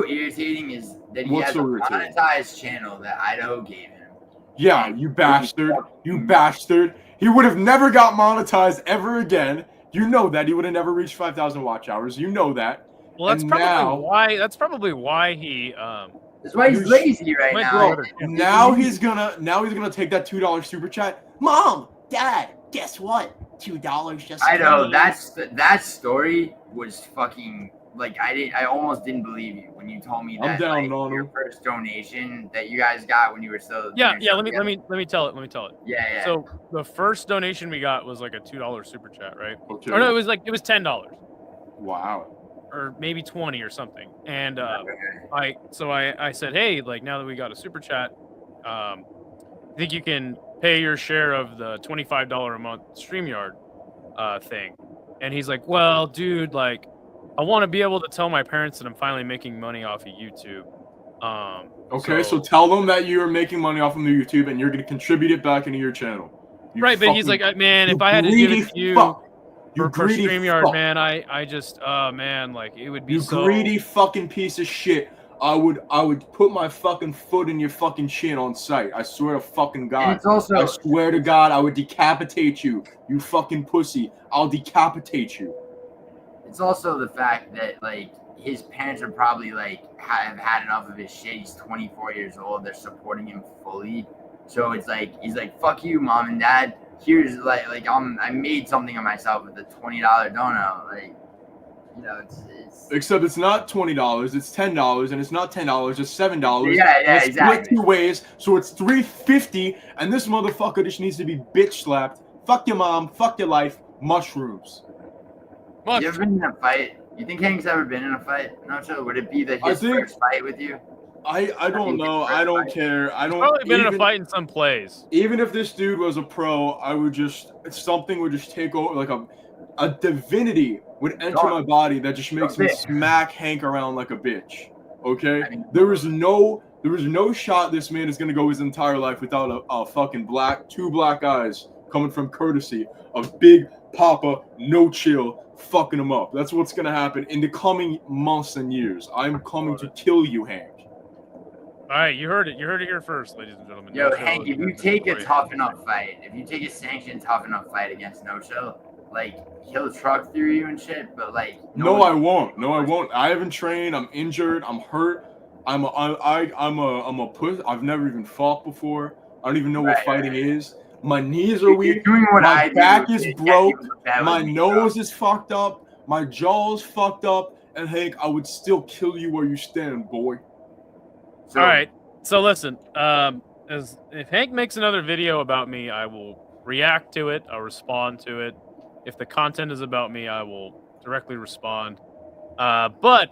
irritating is that he has a monetized channel that Idaho gave him. Yeah, you bastard. You bastard. He would have never got monetized ever again. You know that. He would have never reached 5,000 watch hours. You know that. Well, that's probably why he that's why he's lazy right now. Now he's gonna take that $2 super chat. Mom, Dad, guess what? $2 just. I know that story was fucking like I almost didn't believe you when you told me that your first donation that you guys got when you were still let me tell it. Yeah. So the first donation we got was like a $2 super chat, right? Okay. Or no, it was $10. Wow. Or maybe 20 or something. And I said, hey, like now that we got a super chat, I think you can pay your share of the $25 a month StreamYard thing. And he's like, well, dude, like I want to be able to tell my parents that I'm finally making money off of YouTube. Okay, so tell them that you're making money off of the YouTube and you're going to contribute it back into your channel. But he's like, man, if I had to give it to you for StreamYard, man, I just, man, like it would be you greedy fucking piece of shit. I would put my fucking foot in your fucking chin on sight. I swear to fucking God. I swear to God, I would decapitate you, you fucking pussy. I'll decapitate you. It's also the fact that like his parents are probably like have had enough of his shit. He's 24 years old. They're supporting him fully. So it's like he's like, fuck you, mom and dad. Here's like I made something of myself with a $20 donut. Like, you know, it's except it's not $20, it's $10, and it's not $10, it's $7. Yeah, exactly. Split 2 ways, so it's $3.50, and this motherfucker just needs to be bitch slapped. Fuck your mom, fuck your life, mushrooms. You ever been in a fight? You think Hank's ever been in a fight? No, so would it be his first fight with you? I don't know. I don't care. I don't. Probably been in a fight in some plays. Even if this dude was a pro, I would something would just take over, like a divinity would enter my body that just makes me smack Hank around like a bitch. Okay, there is no shot this man is gonna go his entire life without a fucking two black eyes coming from courtesy of Big Papa NoChill fucking him up. That's what's gonna happen in the coming months and years. I'm coming to kill you, Hank. All right, you heard it. You heard it here first, ladies and gentlemen. Yo, Hank, if you take a tough enough fight, if you take a sanctioned tough enough fight against NoChill, like he'll truck through you and shit. But like, no, I won't. No, I won't. I haven't trained. I'm injured. I'm hurt. I'm a puss. I've never even fought before. I don't even know what fighting is. My knees are weak. My back is broke. My nose is fucked up. My jaw is fucked up. And Hank, I would still kill you where you stand, boy. All right. So listen, if Hank makes another video about me, I will react to it. I'll respond to it. If the content is about me, I will directly respond. But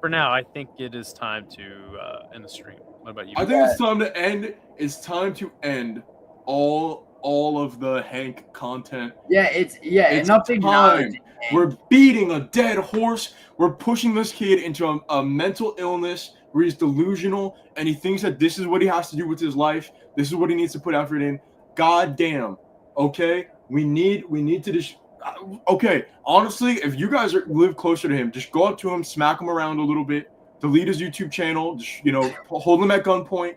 for now, I think it is time to end the stream. What about you? I think it's time to end. It's time to end all of the Hank content. Yeah, it's enough time. acknowledging. We're beating a dead horse. We're pushing this kid into a mental illness where he's delusional and he thinks that this is what he has to do with his life. This is what he needs to put effort in. God damn. Okay? We need to just okay, honestly, if you guys live closer to him, just go up to him, smack him around a little bit, delete his YouTube channel, just, hold him at gunpoint,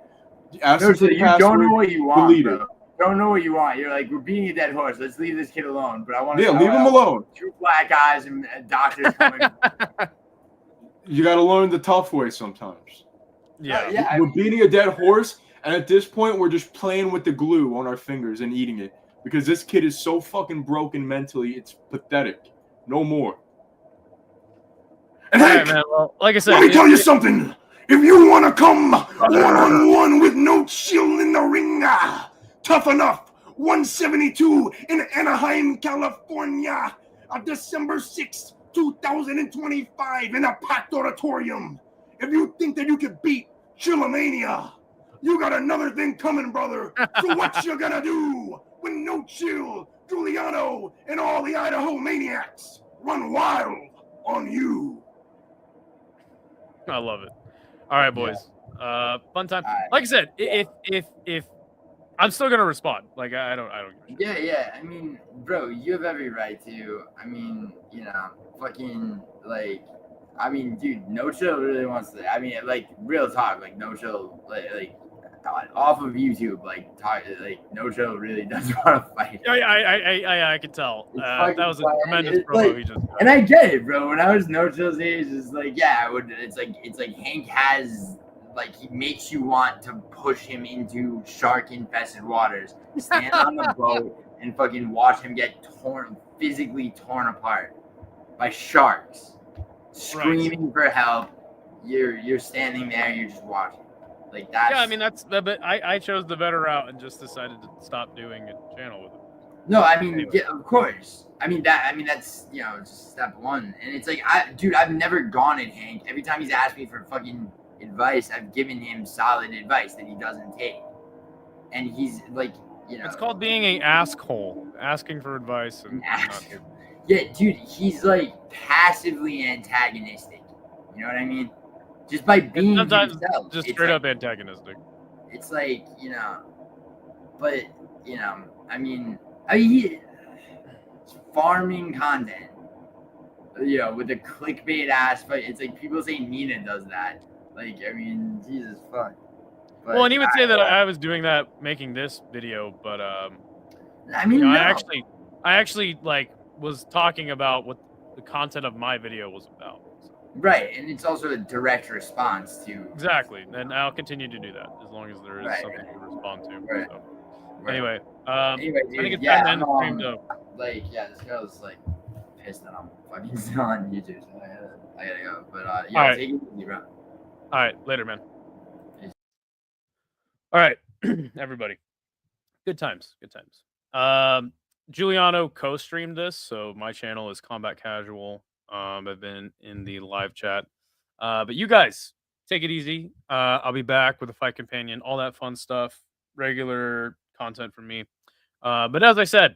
ask him for the password, don't know what you want, delete bro. it. Don't know what you want. You're like, we're beating a dead horse. Let's leave this kid alone. But I want to. Yeah, leave him alone. 2 black eyes and doctors coming. You got to learn the tough way sometimes. Yeah. We're beating a dead horse, and at this point, we're just playing with the glue on our fingers and eating it because this kid is so fucking broken mentally. It's pathetic. No more. And Hank, man, well, like I said, let me tell you something. If you want to come one-on-one with NoChill in the ring, tough enough. 172 in Anaheim, California, on December 6th, 2025, in a packed auditorium. If you think that you could beat Chillamania, you got another thing coming, brother. So what you gonna do when NoChill, Giuliano, and all the Idaho maniacs run wild on you? I love it. All right, boys. Fun time. Like I said, if I'm still gonna respond. Like I don't give a shit. Yeah. I mean, bro, you have every right to. I mean, fucking like. I mean, dude, NoChill really wants to. I mean, like real talk, like NoChill, like off of YouTube, like NoChill really does want to fight. I can tell. That was a tremendous promo he just. And I get it, bro. When I was NoChill's age, it's like, yeah, I would. It's like Hank has. Like, he makes you want to push him into shark-infested waters, stand on the boat, and fucking watch him get physically torn apart by sharks, screaming for help. You're standing there, you're just watching. Like that. Yeah, I mean but I chose the better route and just decided to stop doing a channel with him. No, I mean, anyway. Yeah, of course. I mean that's just step one. And it's like I've never gone at Hank. Every time he's asked me for fucking advice, I've given him solid advice that he doesn't take, and he's like, it's called being a asshole, asking for advice. Yeah, dude, he's like passively antagonistic. You know what I mean? Just by being sometimes himself, just straight up antagonistic. It's like but I mean, he's farming content. With the clickbait aspect, it's like people say Nina does that. Like, I mean, Jesus fuck. But well, and he would say that I was doing that, making this video, but I mean, no. I actually like was talking about what the content of my video was about. So. Right, and it's also a direct response to exactly, and I'll continue to do that as long as there is something to respond to. Right. So. Anyway, dude, I think it's time to end the stream though. Like, this girl's like pissed that I'm fucking still on YouTube, so I gotta go. But take it easy, bro. All right, later, man. All right, everybody. Good times. Giuliano co-streamed this, so my channel is Combat Casual. I've been in the live chat. But you guys, take it easy. I'll be back with a fight companion, all that fun stuff, regular content from me. But as I said,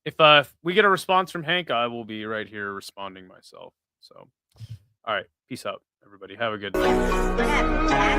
if we get a response from Hank, I will be right here responding myself. So, all right, peace out, everybody. Have a good night.